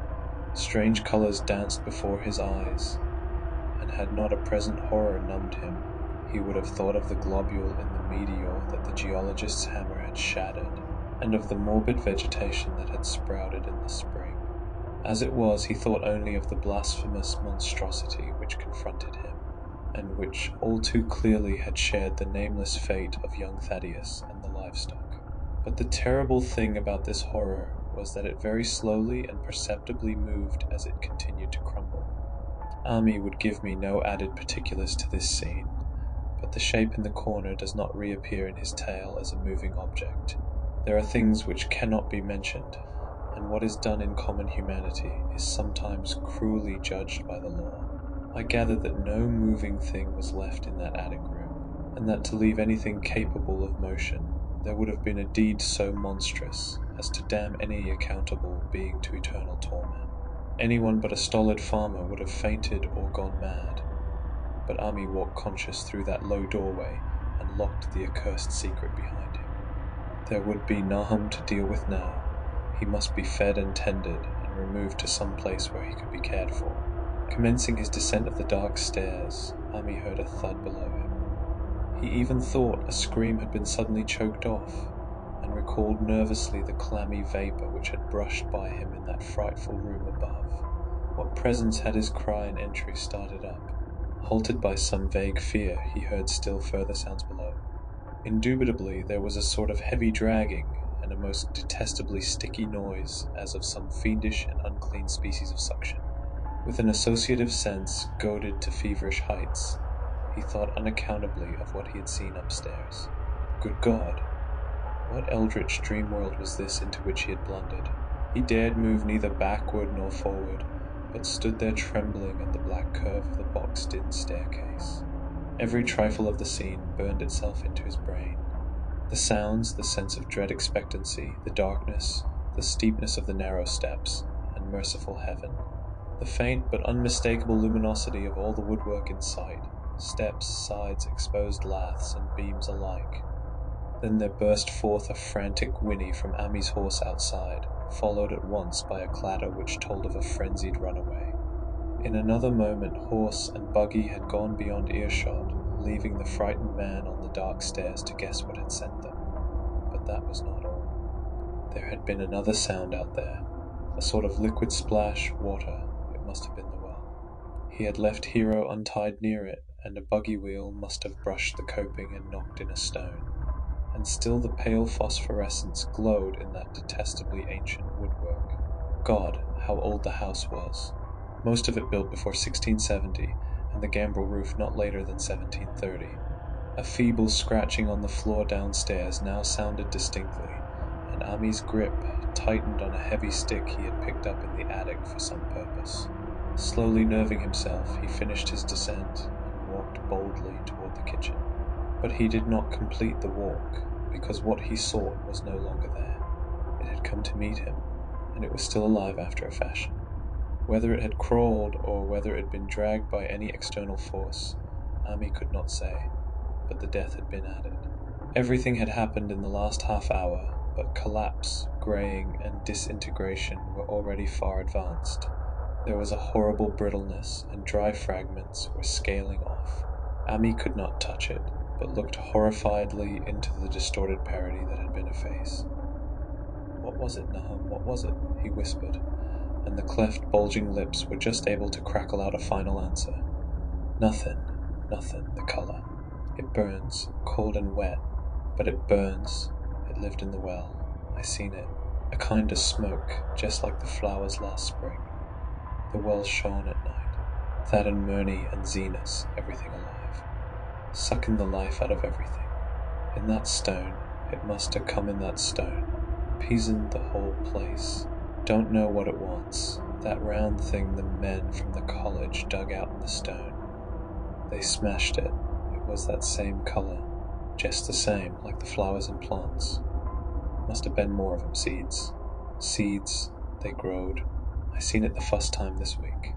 Strange colors danced before his eyes, and had not a present horror numbed him, he would have thought of the globule in the meteor that the geologist's hammer had shattered, and of the morbid vegetation that had sprouted in the spring. As it was, he thought only of the blasphemous monstrosity which confronted him, and which all too clearly had shared the nameless fate of young Thaddeus and the livestock. But the terrible thing about this horror was that it very slowly and perceptibly moved as it continued to crumble. Ami would give me no added particulars to this scene, but the shape in the corner does not reappear in his tale as a moving object. There are things which cannot be mentioned, and what is done in common humanity is sometimes cruelly judged by the law. I gather that no moving thing was left in that attic room, and that to leave anything capable of motion, there would have been a deed so monstrous as to damn any accountable being to eternal torment. Anyone but a stolid farmer would have fainted or gone mad, but Ami walked conscious through that low doorway and locked the accursed secret behind him. There would be Nahum to deal with now. He must be fed and tended and removed to some place where he could be cared for. Commencing his descent of the dark stairs, Ami heard a thud below him. He even thought a scream had been suddenly choked off, and recalled nervously the clammy vapor which had brushed by him in that frightful room above. What presence had his cry and entry started up? Halted by some vague fear, he heard still further sounds below. Indubitably there was a sort of heavy dragging, and a most detestably sticky noise, as of some fiendish and unclean species of suction. With an associative sense goaded to feverish heights, he thought unaccountably of what he had seen upstairs. Good God! What eldritch dream world was this into which he had blundered? He dared move neither backward nor forward, but stood there trembling at the black curve of the boxed-in staircase. Every trifle of the scene burned itself into his brain. The sounds, the sense of dread expectancy, the darkness, the steepness of the narrow steps, and merciful heaven. The faint but unmistakable luminosity of all the woodwork in sight, steps, sides, exposed laths, and beams alike. Then there burst forth a frantic whinny from Ami's horse outside, followed at once by a clatter which told of a frenzied runaway. In another moment horse and buggy had gone beyond earshot, leaving the frightened man on the dark stairs to guess what had sent them. But that was not all. There had been another sound out there, a sort of liquid splash, water. It must have been the well. He had left Hero untied near it, and a buggy wheel must have brushed the coping and knocked in a stone. And still the pale phosphorescence glowed in that detestably ancient woodwork. God, how old the house was! Most of it built before 1670, and the gambrel roof not later than 1730. A feeble scratching on the floor downstairs now sounded distinctly, and Ami's grip tightened on a heavy stick he had picked up in the attic for some purpose. Slowly nerving himself, he finished his descent and walked boldly toward the kitchen. But he did not complete the walk, because what he sought was no longer there. It had come to meet him, and it was still alive after a fashion. Whether it had crawled, or whether it had been dragged by any external force, Ami could not say, but the death had been at it. Everything had happened in the last half-hour, but collapse, greying, and disintegration were already far advanced. There was a horrible brittleness, and dry fragments were scaling off. Ami could not touch it, but looked horrifiedly into the distorted parody that had been a face. "What was it, Nahum? What was it?" he whispered, and the cleft, bulging lips were just able to crackle out a final answer. "Nothing, nothing, the colour. It burns, cold and wet, but it burns. It lived in the well. I seen it. A kind of smoke, just like the flowers last spring. The well shone at night. Thad and Murney and Zenas, everything alive. Sucking the life out of everything. In that stone, it must have come in that stone. Pizen the whole place. Don't know what it wants. That round thing the men from the college dug out in the stone. They smashed it. It was that same colour. Just the same, like the flowers and plants. Must have been more of 'em, seeds. Seeds, they growed. I seen it the first time this week.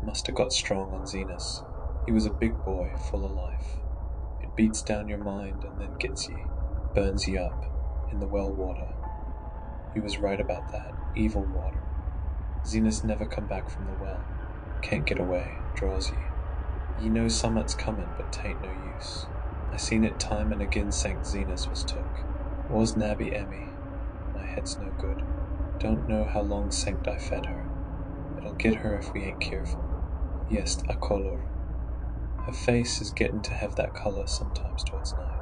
Must have got strong on Zenas. He was a big boy, full of life. It beats down your mind and then gets ye, burns ye up, in the well water. He was right about that, evil water. Zenas never come back from the well. Can't get away, draws ye. Ye know summat's comin', but 'tain't no use. I seen it time and again St. Zenas was took. Was nabby Emmy. My head's no good. Don't know how long Sanct I fed her. It'll get her if we ain't careful. Yes, a color. Her face is gettin' to have that colour sometimes towards night.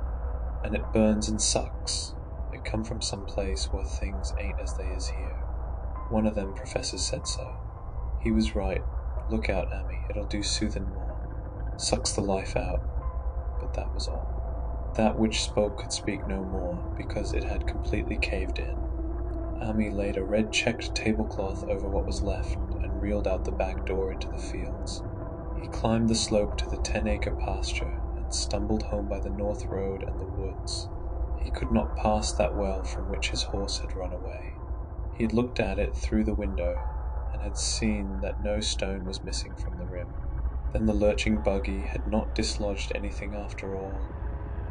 And it burns and sucks. It come from some place where things ain't as they is here. One of them professors said so. He was right. Look out, Ammy, it'll do soothin' more. Sucks the life out. But that was all. That which spoke could speak no more, because it had completely caved in. Ammy laid a red-checked tablecloth over what was left and reeled out the back door into the fields. He climbed the slope to the 10-acre pasture and stumbled home by the north road and the woods. He could not pass that well from which his horse had run away. He had looked at it through the window and had seen that no stone was missing from the rim. Then the lurching buggy had not dislodged anything after all.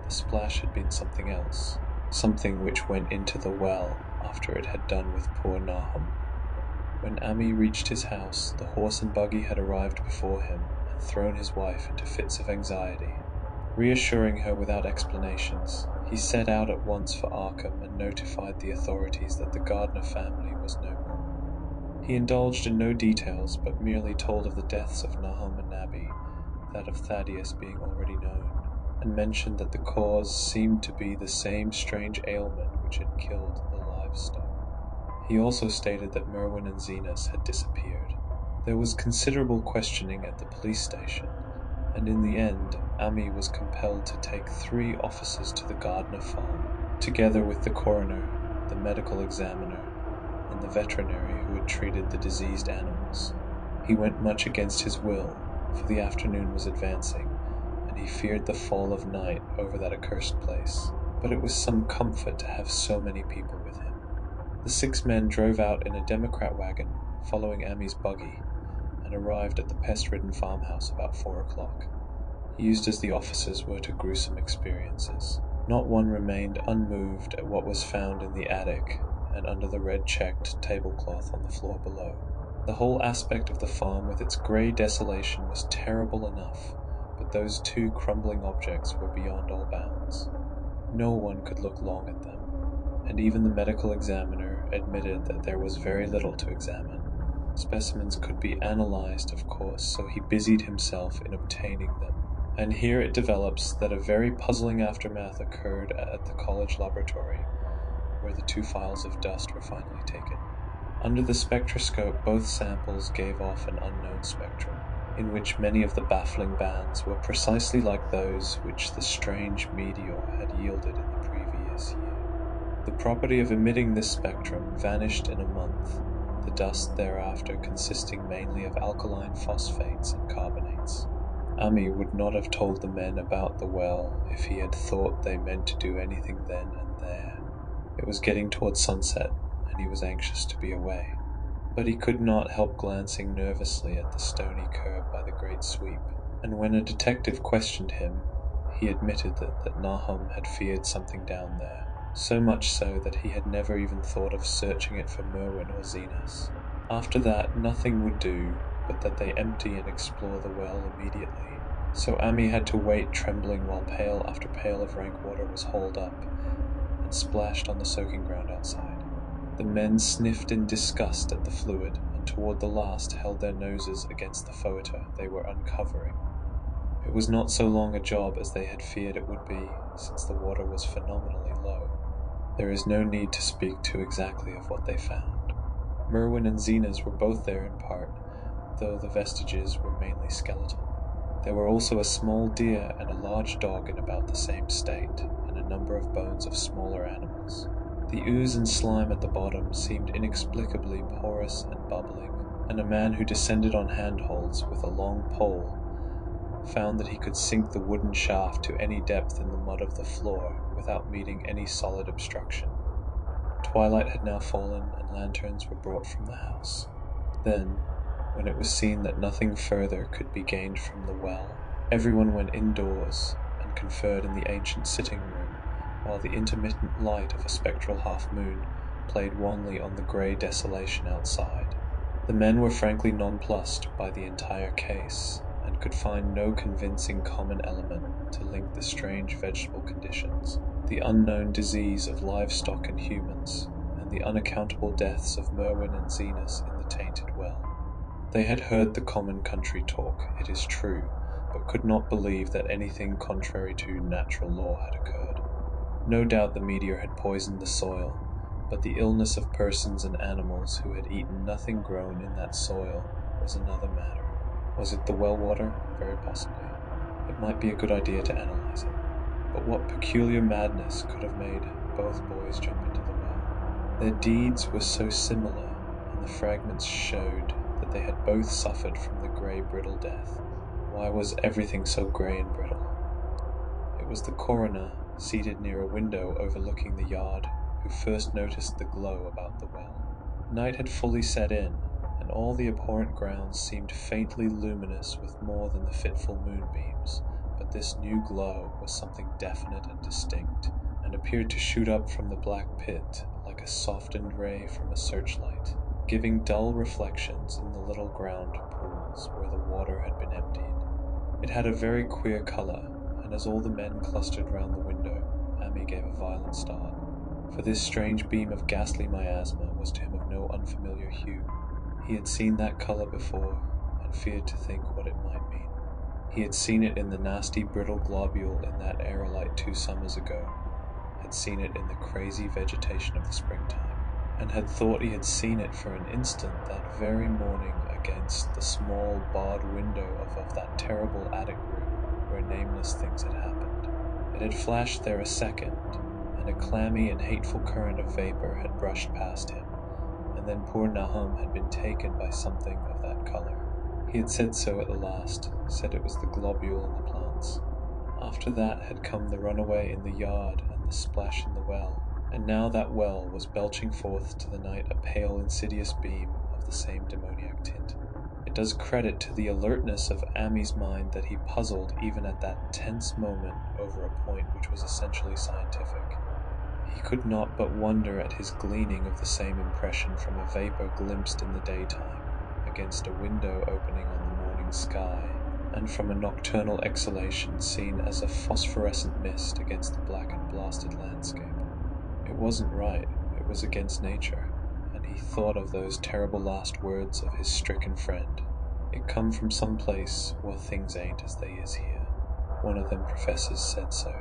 The splash had been something else, something which went into the well after it had done with poor Nahum. When Ammy reached his house, the horse and buggy had arrived before him and thrown his wife into fits of anxiety. Reassuring her without explanations, he set out at once for Arkham and notified the authorities that the Gardner family was no more. He indulged in no details, but merely told of the deaths of Nahum and Nabby, that of Thaddeus being already known, and mentioned that the cause seemed to be the same strange ailment which had killed the livestock. He also stated that Merwin and Zenas had disappeared. There was considerable questioning at the police station, and in the end, Ammy was compelled to take 3 officers to the Gardner farm, together with the coroner, the medical examiner, and the veterinary who had treated the diseased animals. He went much against his will, for the afternoon was advancing, and he feared the fall of night over that accursed place, but it was some comfort to have so many people with him. The 6 men drove out in a Democrat wagon, following Ammy's buggy, and arrived at the pest-ridden farmhouse about 4 o'clock. Used as the officers were to gruesome experiences, not one remained unmoved at what was found in the attic and under the red-checked tablecloth on the floor below. The whole aspect of the farm with its grey desolation was terrible enough, but those 2 crumbling objects were beyond all bounds. No one could look long at them, and even the medical examiner admitted that there was very little to examine. Specimens could be analyzed, of course, so he busied himself in obtaining them. And here it develops that a very puzzling aftermath occurred at the college laboratory, where the 2 files of dust were finally taken. Under the spectroscope, both samples gave off an unknown spectrum, in which many of the baffling bands were precisely like those which the strange meteor had yielded in the previous year. The property of emitting this spectrum vanished in a month, the dust thereafter consisting mainly of alkaline phosphates and carbonates. Ammy would not have told the men about the well if he had thought they meant to do anything then and there. It was getting towards sunset, and he was anxious to be away. But he could not help glancing nervously at the stony curb by the great sweep, and when a detective questioned him, he admitted that Nahum had feared something down there, so much so that he had never even thought of searching it for Merwin or Zenas. After that, nothing would do but that they empty and explore the well immediately, so Ammy had to wait trembling while pail after pail of rank water was hauled up and splashed on the soaking ground outside. The men sniffed in disgust at the fluid, and toward the last held their noses against the foetor they were uncovering. It was not so long a job as they had feared it would be, since the water was phenomenally low. There is no need to speak too exactly of what they found. Merwin and Zenas were both there in part, though the vestiges were mainly skeletal. There were also a small deer and a large dog in about the same state, and a number of bones of smaller animals. The ooze and slime at the bottom seemed inexplicably porous and bubbling, and a man who descended on handholds with a long pole found that he could sink the wooden shaft to any depth in the mud of the floor without meeting any solid obstruction. Twilight had now fallen, and lanterns were brought from the house. Then, when it was seen that nothing further could be gained from the well, everyone went indoors and conferred in the ancient sitting room, while the intermittent light of a spectral half-moon played wanly on the grey desolation outside. The men were frankly nonplussed by the entire case, and could find no convincing common element to link the strange vegetable conditions, the unknown disease of livestock and humans, and the unaccountable deaths of Merwin and Zenas in the tainted well. They had heard the common country talk, it is true, but could not believe that anything contrary to natural law had occurred. No doubt the meteor had poisoned the soil, but the illness of persons and animals who had eaten nothing grown in that soil was another matter. Was it the well water? Very possibly. It might be a good idea to analyze it. But what peculiar madness could have made both boys jump into the well? Their deeds were so similar, and the fragments showed that they had both suffered from the grey brittle death. Why was everything so grey and brittle? It was the coroner, seated near a window overlooking the yard, who first noticed the glow about the well. Night had fully set in, and all the abhorrent grounds seemed faintly luminous with more than the fitful moonbeams, but this new glow was something definite and distinct, and appeared to shoot up from the black pit like a softened ray from a searchlight, giving dull reflections in the little ground pools where the water had been emptied. It had a very queer colour, and as all the men clustered round the window, Amy gave a violent start, for this strange beam of ghastly miasma was to him of no unfamiliar hue. He had seen that colour before, and feared to think what it might mean. He had seen it in the nasty brittle globule in that aerolite 2 summers ago, had seen it in the crazy vegetation of the springtime, and had thought he had seen it for an instant that very morning against the small barred window of that terrible attic room where nameless things had happened. It had flashed there a second, and a clammy and hateful current of vapor had brushed past him, and then poor Nahum had been taken by something of that colour. He had said so at the last, said it was the globule in the plants. After that had come the runaway in the yard and the splash in the well, and now that well was belching forth to the night a pale insidious beam of the same demoniac tint. It does credit to the alertness of Amy's mind that he puzzled even at that tense moment over a point which was essentially scientific. He could not but wonder at his gleaning of the same impression from a vapour glimpsed in the daytime against a window opening on the morning sky, and from a nocturnal exhalation seen as a phosphorescent mist against the black and blasted landscape. It wasn't right, it was against nature, and he thought of those terrible last words of his stricken friend. It come from some place where things ain't as they is here. One of them professors said so.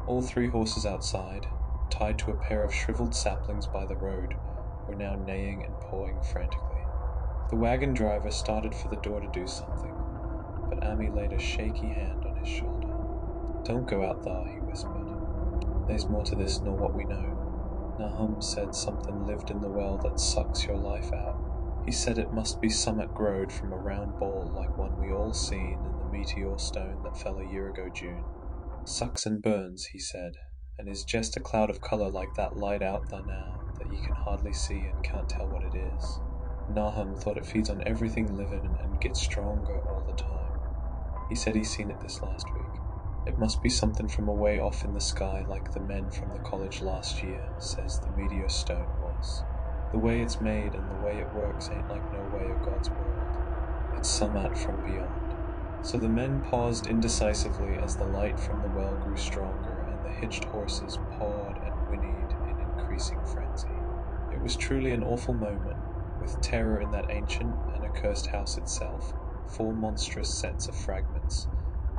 All 3 horses outside, tied to a pair of shriveled saplings by the road, were now neighing and pawing frantically. The wagon driver started for the door to do something, but Amy laid a shaky hand on his shoulder. "Don't go out thar," he whispered. "There's more to this nor what we know. Nahum said something lived in the well that sucks your life out. He said it must be summat growed from a round ball like one we all seen in the meteor stone that fell a year ago June. Sucks and burns, he said, and is jest a cloud of colour like that light out thar now that ye can hardly see and can't tell what it is. Nahum thought it feeds on everything living and gets stronger all the time. He said he seen it this last week. It must be something from away off in the sky like the men from the college last year says the meteor stone was. The way it's made and the way it works ain't like no way of God's world. It's summat from beyond." So the men paused indecisively as the light from the well grew stronger and the hitched horses pawed and whinnied in increasing frenzy. It was truly an awful moment, with terror in that ancient and accursed house itself, 4 monstrous sets of fragments,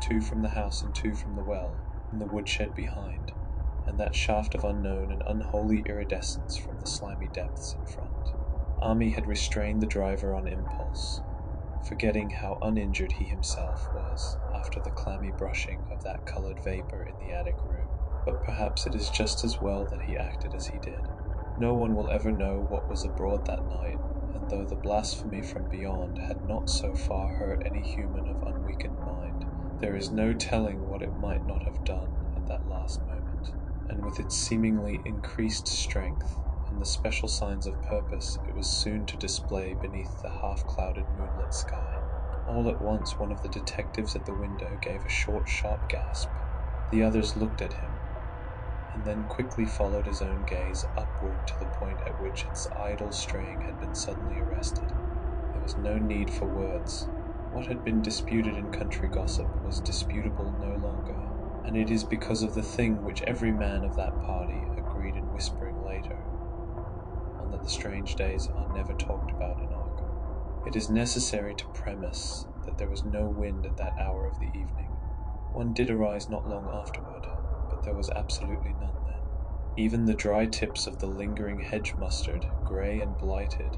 2 from the house and 2 from the well, in the woodshed behind, and that shaft of unknown and unholy iridescence from the slimy depths in front. Ami had restrained the driver on impulse, forgetting how uninjured he himself was after the clammy brushing of that coloured vapour in the attic room. But perhaps it is just as well that he acted as he did. No one will ever know what was abroad that night, and though the blasphemy from beyond had not so far hurt any human of unweakened mind, there is no telling what it might not have done at that last moment, and with its seemingly increased strength, and the special signs of purpose it was soon to display beneath the half-clouded moonlit sky. All at once one of the detectives at the window gave a short, sharp gasp. The others looked at him, and then quickly followed his own gaze upward to the point at which its idle straying had been suddenly arrested. There was no need for words. What had been disputed in country gossip was disputable no longer, and it is because of the thing which every man of that party agreed in whispering later, on that the strange days are never talked about in Arkham. It is necessary to premise that there was no wind at that hour of the evening. One did arise not long afterward, but there was absolutely none then. Even the dry tips of the lingering hedge mustard, grey and blighted,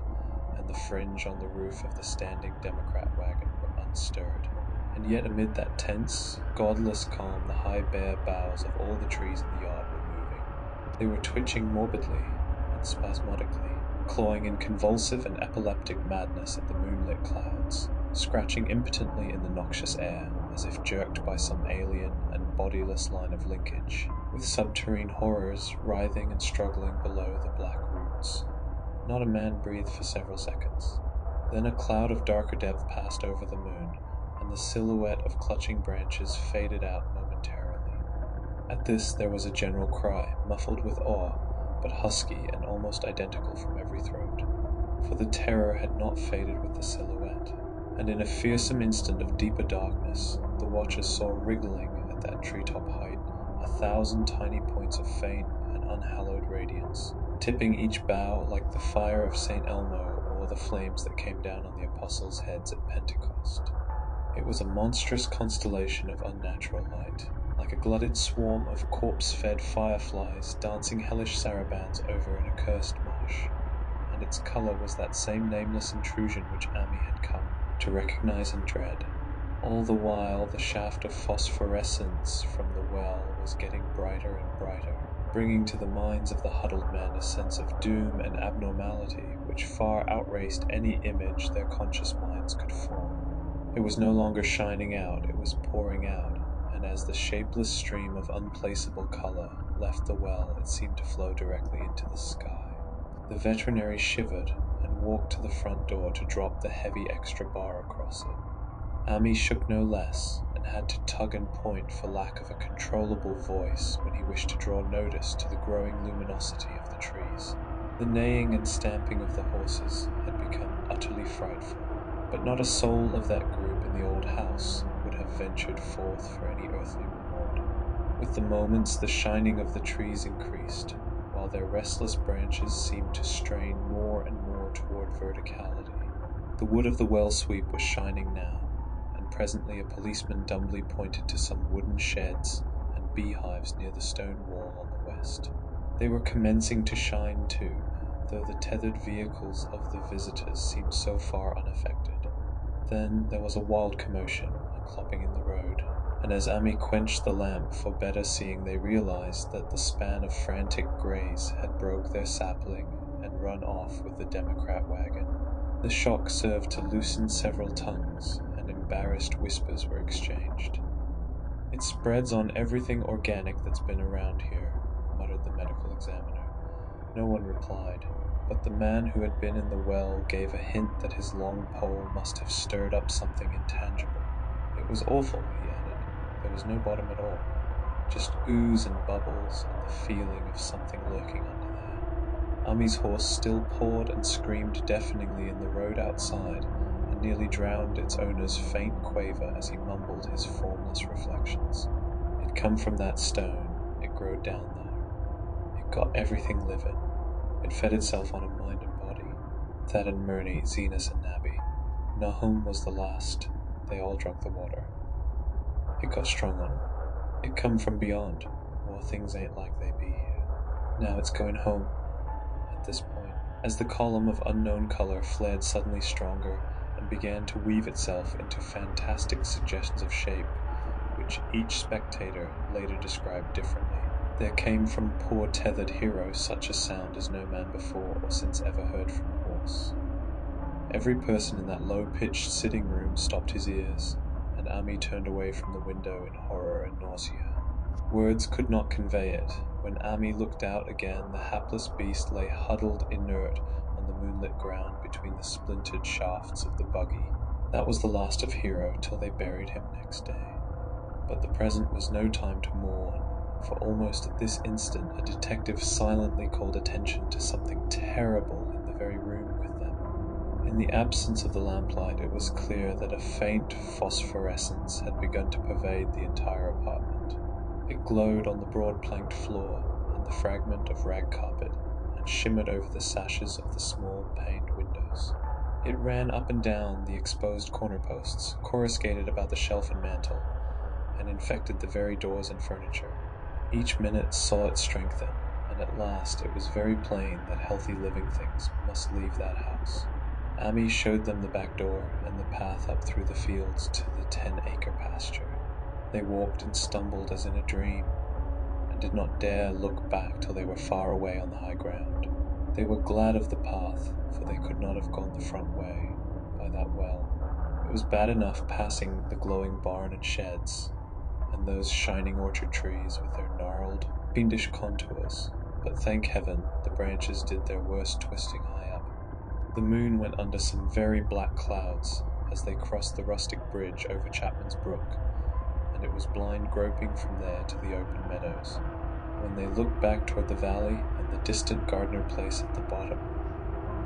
and the fringe on the roof of the standing Democrat wagon were unstirred. And yet amid that tense, godless calm the high bare boughs of all the trees in the yard were moving. They were twitching morbidly and spasmodically, clawing in convulsive and epileptic madness at the moonlit clouds, scratching impotently in the noxious air, as if jerked by some alien and bodiless line of linkage, with subterrene horrors writhing and struggling below the black roots. Not a man breathed for several seconds. Then a cloud of darker depth passed over the moon, and the silhouette of clutching branches faded out momentarily. At this there was a general cry, muffled with awe, but husky and almost identical from every throat. For the terror had not faded with the silhouette, and in a fearsome instant of deeper darkness, the watchers saw wriggling at that treetop height 1,000 tiny points of faint and unhallowed radiance, tipping each bough like the fire of St. Elmo or the flames that came down on the apostles' heads at Pentecost. It was a monstrous constellation of unnatural light, like a glutted swarm of corpse-fed fireflies dancing hellish sarabands over an accursed marsh, and its colour was that same nameless intrusion which Amy had come to recognize and dread. All the while the shaft of phosphorescence from the well was getting brighter and brighter, bringing to the minds of the huddled men a sense of doom and abnormality which far outraced any image their conscious minds could form. It was no longer shining out, it was pouring out, and as the shapeless stream of unplaceable colour left the well, it seemed to flow directly into the sky. The veterinary shivered and walked to the front door to drop the heavy extra bar across it. Amy shook no less, and had to tug and point for lack of a controllable voice when he wished to draw notice to the growing luminosity of the trees. The neighing and stamping of the horses had become utterly frightful, but not a soul of that group in the old house would have ventured forth for any earthly reward. With the moments the shining of the trees increased, while their restless branches seemed to strain more and more toward verticality. The wood of the well sweep was shining now, and presently a policeman dumbly pointed to some wooden sheds and beehives near the stone wall on the west. They were commencing to shine too, though the tethered vehicles of the visitors seemed so far unaffected. Then there was a wild commotion and clopping in the road, and as Amy quenched the lamp for better seeing, they realized that the span of frantic greys had broke their sapling and run off with the Democrat wagon. The shock served to loosen several tongues, and embarrassed whispers were exchanged. "It spreads on everything organic that's been around here," muttered the medical examiner. No one replied, but the man who had been in the well gave a hint that his long pole must have stirred up something intangible. "It was awful," he added. "There was no bottom at all, just ooze and bubbles and the feeling of something lurking under there." Amy's horse still pawed and screamed deafeningly in the road outside, and nearly drowned its owner's faint quaver as he mumbled his formless reflections. It come from that stone, it growed down there. It got everything living. It fed itself on a mind and body. Thad and Murney, Zenas and Nabby. Nahum was the last. They all drunk the water. It got strong on 'em. It come from beyond, or things ain't like they be here. Now it's going home." At this point, as the column of unknown color flared suddenly stronger and began to weave itself into fantastic suggestions of shape, which each spectator later described differently, there came from poor tethered hero such a sound as no man before or since ever heard from a horse. Every person in that low-pitched sitting-room stopped his ears, and Amy turned away from the window in horror and nausea. Words could not convey it, When Ami looked out again, the hapless beast lay huddled inert on the moonlit ground between the splintered shafts of the buggy. That was the last of Hero till they buried him next day. But the present was no time to mourn, for almost at this instant a detective silently called attention to something terrible in the very room with them. In the absence of the lamplight, it was clear that a faint phosphorescence had begun to pervade the entire apartment. It glowed on the broad planked floor and the fragment of rag carpet, and shimmered over the sashes of the small paned windows. It ran up and down the exposed corner posts, coruscated about the shelf and mantel, and infected the very doors and furniture. Each minute saw it strengthen, and at last it was very plain that healthy living things must leave that house. Ami showed them the back door and the path up through the fields to the 10-acre pasture. They walked and stumbled as in a dream, and did not dare look back till they were far away on the high ground. They were glad of the path, for they could not have gone the front way, by that well. It was bad enough passing the glowing barn and sheds, and those shining orchard trees with their gnarled, fiendish contours, but thank heaven the branches did their worst twisting high up. The moon went under some very black clouds as they crossed the rustic bridge over Chapman's Brook, and it was blind groping from there to the open meadows. When they looked back toward the valley and the distant Gardner place at the bottom,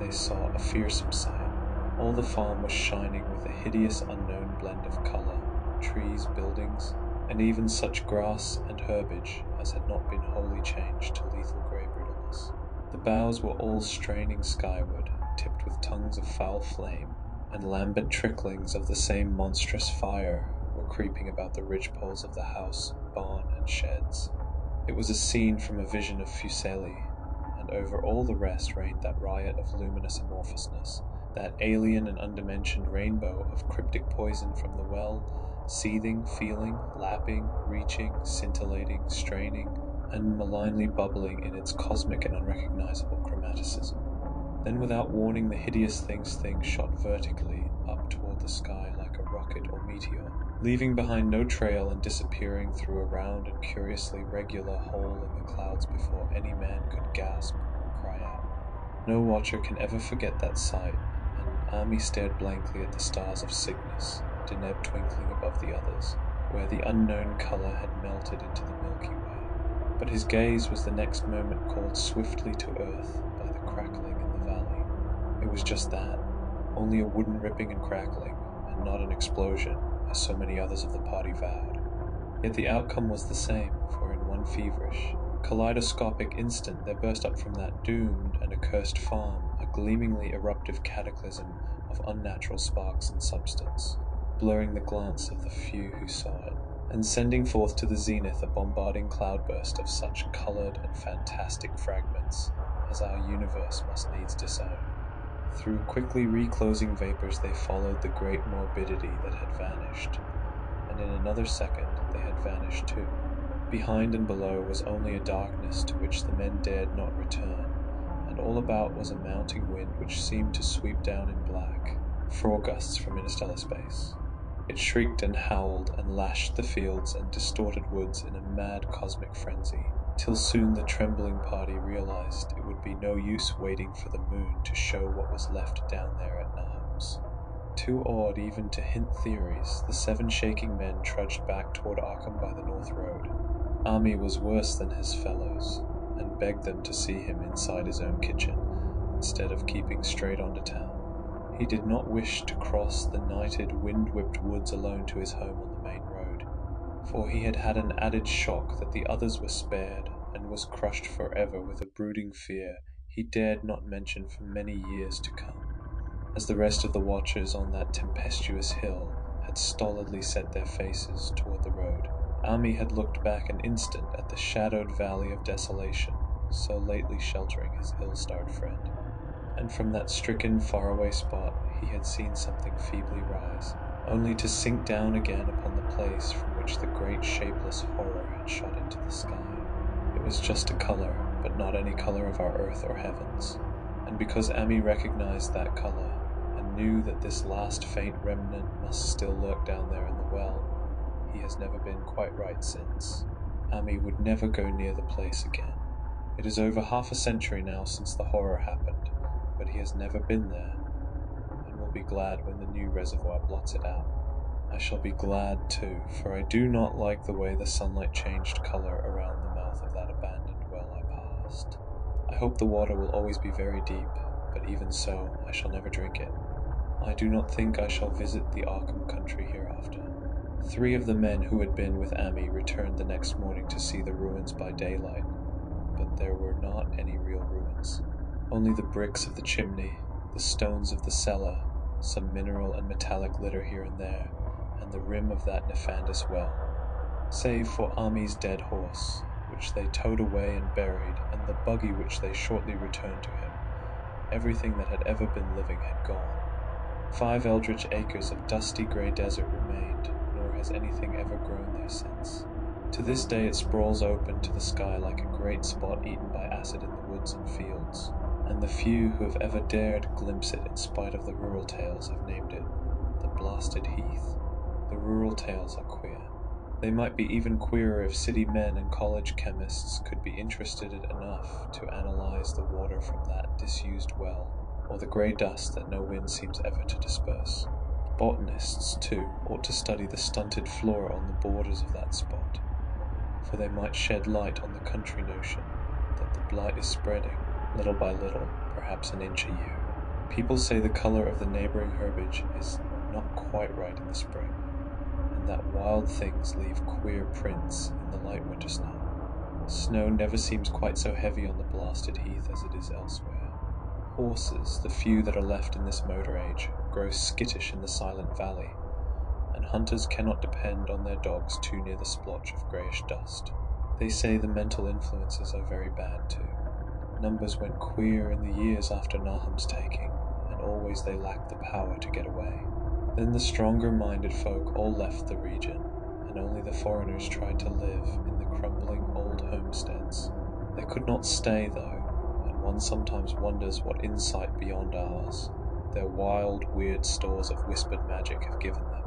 they saw a fearsome sight. All the farm was shining with a hideous unknown blend of color, trees, buildings, and even such grass and herbage as had not been wholly changed to lethal grey brittleness. The boughs were all straining skyward, tipped with tongues of foul flame, and lambent tricklings of the same monstrous fire were creeping about the ridgepoles of the house, barn, and sheds. It was a scene from a vision of Fuseli, and over all the rest reigned that riot of luminous amorphousness, that alien and undimensioned rainbow of cryptic poison from the well, seething, feeling, lapping, reaching, scintillating, straining, and malignly bubbling in its cosmic and unrecognizable chromaticism. Then without warning the hideous thing shot vertically up toward the sky like a rocket or meteor, leaving behind no trail and disappearing through a round and curiously regular hole in the clouds before any man could gasp or cry out. No watcher can ever forget that sight, and Ami stared blankly at the stars of Cygnus, Deneb twinkling above the others, where the unknown color had melted into the Milky Way. But his gaze was the next moment called swiftly to earth by the crackling in the valley. It was just that, only a wooden ripping and crackling, and not an explosion, as so many others of the party vowed. Yet the outcome was the same, for in one feverish, kaleidoscopic instant there burst up from that doomed and accursed farm a gleamingly eruptive cataclysm of unnatural sparks and substance, blurring the glance of the few who saw it, and sending forth to the zenith a bombarding cloudburst of such coloured and fantastic fragments as our universe must needs disown. Through quickly reclosing vapours they followed the great morbidity that had vanished, and in another second they had vanished too. Behind and below was only a darkness to which the men dared not return, and all about was a mounting wind which seemed to sweep down in black, frore gusts from interstellar space. It shrieked and howled and lashed the fields and distorted woods in a mad cosmic frenzy, till soon the trembling party realized it would be no use waiting for the moon to show what was left down there at Nahum's. Too awed even to hint theories, the 7 shaking men trudged back toward Arkham by the North Road. Ami was worse than his fellows, and begged them to see him inside his own kitchen, instead of keeping straight on to town. He did not wish to cross the nighted, wind-whipped woods alone to his home on the main road, for he had had an added shock that the others were spared, and was crushed forever with a brooding fear he dared not mention for many years to come, as the rest of the watchers on that tempestuous hill had stolidly set their faces toward the road. Ami had looked back an instant at the shadowed valley of desolation, so lately sheltering his ill-starred friend, and from that stricken, faraway spot he had seen something feebly rise, only to sink down again upon the place from which the great shapeless horror had shot into the sky. It was just a color, but not any color of our earth or heavens, and because Ami recognized that color, and knew that this last faint remnant must still lurk down there in the well, he has never been quite right since. Ami would never go near the place again. It is over half a century now since the horror happened, but he has never been there, and will be glad when the new reservoir blots it out. I shall be glad too, for I do not like the way the sunlight changed color around the mouth of that abandoned well I passed. I hope the water will always be very deep, but even so, I shall never drink it. I do not think I shall visit the Arkham country hereafter. 3 of the men who had been with Ami returned the next morning to see the ruins by daylight, but there were not any real ruins. Only the bricks of the chimney, the stones of the cellar, some mineral and metallic litter here and there, and the rim of that nefandous well. Save for Ami's dead horse, which they towed away and buried, and the buggy which they shortly returned to him, everything that had ever been living had gone. 5 eldritch acres of dusty grey desert remained, nor has anything ever grown there since. To this day it sprawls open to the sky like a great spot eaten by acid in the woods and fields, and the few who have ever dared glimpse it in spite of the rural tales have named it the Blasted Heath. The rural tales are queer. They might be even queerer if city men and college chemists could be interested enough to analyze the water from that disused well, or the grey dust that no wind seems ever to disperse. Botanists, too, ought to study the stunted flora on the borders of that spot, for they might shed light on the country notion that the blight is spreading, little by little, perhaps an inch a year. People say the color of the neighboring herbage is not quite right in the spring, and that wild things leave queer prints in the light winter snow. Snow never seems quite so heavy on the Blasted Heath as it is elsewhere. Horses, the few that are left in this motor age, grow skittish in the silent valley, and hunters cannot depend on their dogs too near the splotch of greyish dust. They say the mental influences are very bad too. Numbers went queer in the years after Naham's taking, and always they lacked the power to get away. Then the stronger-minded folk all left the region, and only the foreigners tried to live in the crumbling old homesteads. They could not stay, though, and one sometimes wonders what insight beyond ours their wild, weird stores of whispered magic have given them.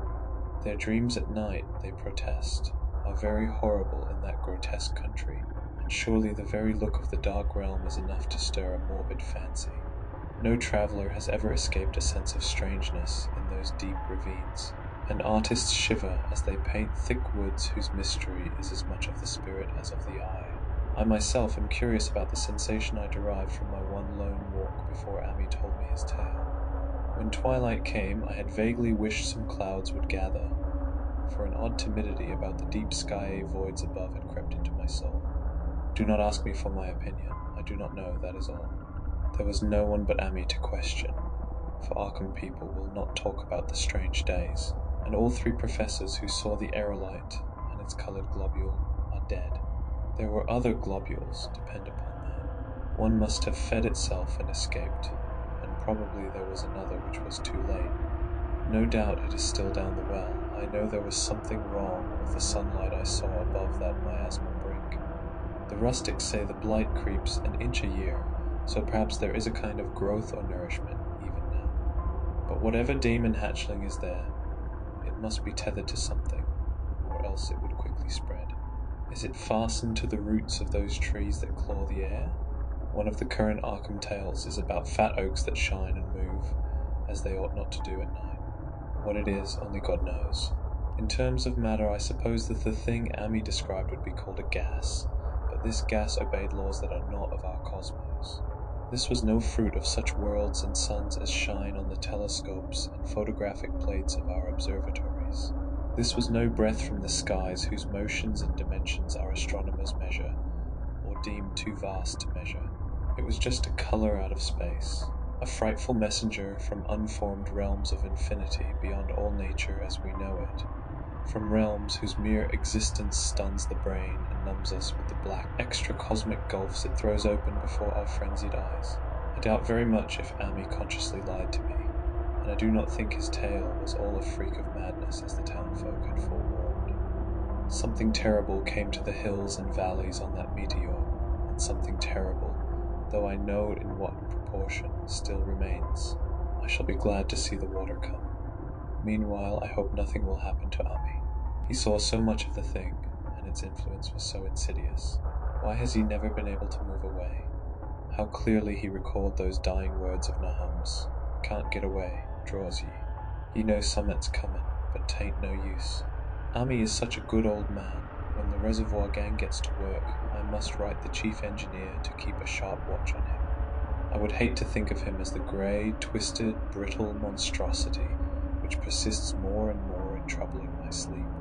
Their dreams at night, they protest, are very horrible in that grotesque country, and surely the very look of the dark realm is enough to stir a morbid fancy. No traveller has ever escaped a sense of strangeness in those deep ravines, and artists shiver as they paint thick woods whose mystery is as much of the spirit as of the eye. I myself am curious about the sensation I derived from my one lone walk before Ami told me his tale. When twilight came, I had vaguely wished some clouds would gather, for an odd timidity about the deep skyey voids above had crept into my soul. Do not ask me for my opinion. I do not know, that is all. There was no one but Ami to question, for Arkham people will not talk about the strange days, and all 3 professors who saw the aerolite and its coloured globule are dead. There were other globules, depend upon that. One must have fed itself and escaped, and probably there was another which was too late. No doubt it is still down the well. I know there was something wrong with the sunlight I saw above that miasmal brink. The rustics say the blight creeps an inch a year, so perhaps there is a kind of growth or nourishment even now. But whatever demon hatchling is there, it must be tethered to something, or else it would quickly spread. Is it fastened to the roots of those trees that claw the air? One of the current Arkham tales is about fat oaks that shine and move, as they ought not to do at night. What it is, only God knows. In terms of matter, I suppose that the thing Ami described would be called a gas, but this gas obeyed laws that are not of our cosmos. This was no fruit of such worlds and suns as shine on the telescopes and photographic plates of our observatories. This was no breath from the skies whose motions and dimensions our astronomers measure, or deem too vast to measure. It was just a colour out of space, a frightful messenger from unformed realms of infinity beyond all nature as we know it, from realms whose mere existence stuns the brain and numbs us with the black extra-cosmic gulfs it throws open before our frenzied eyes. I doubt very much if Ami consciously lied to me, and I do not think his tale was all a freak of madness as the townfolk had forewarned. Something terrible came to the hills and valleys on that meteor, and something terrible, though I know in what proportion, still remains. I shall be glad to see the water come. Meanwhile, I hope nothing will happen to Ami. He saw so much of the thing, and its influence was so insidious? Why has he never been able to move away? How clearly he recalled those dying words of Naham's, "Can't get away, draws ye. Ye know summat's comin', but 'tain't no use." Ami is such a good old man. When the reservoir gang gets to work, I must write the chief engineer to keep a sharp watch on him. I would hate to think of him as the grey, twisted, brittle monstrosity which persists more and more in troubling my sleep.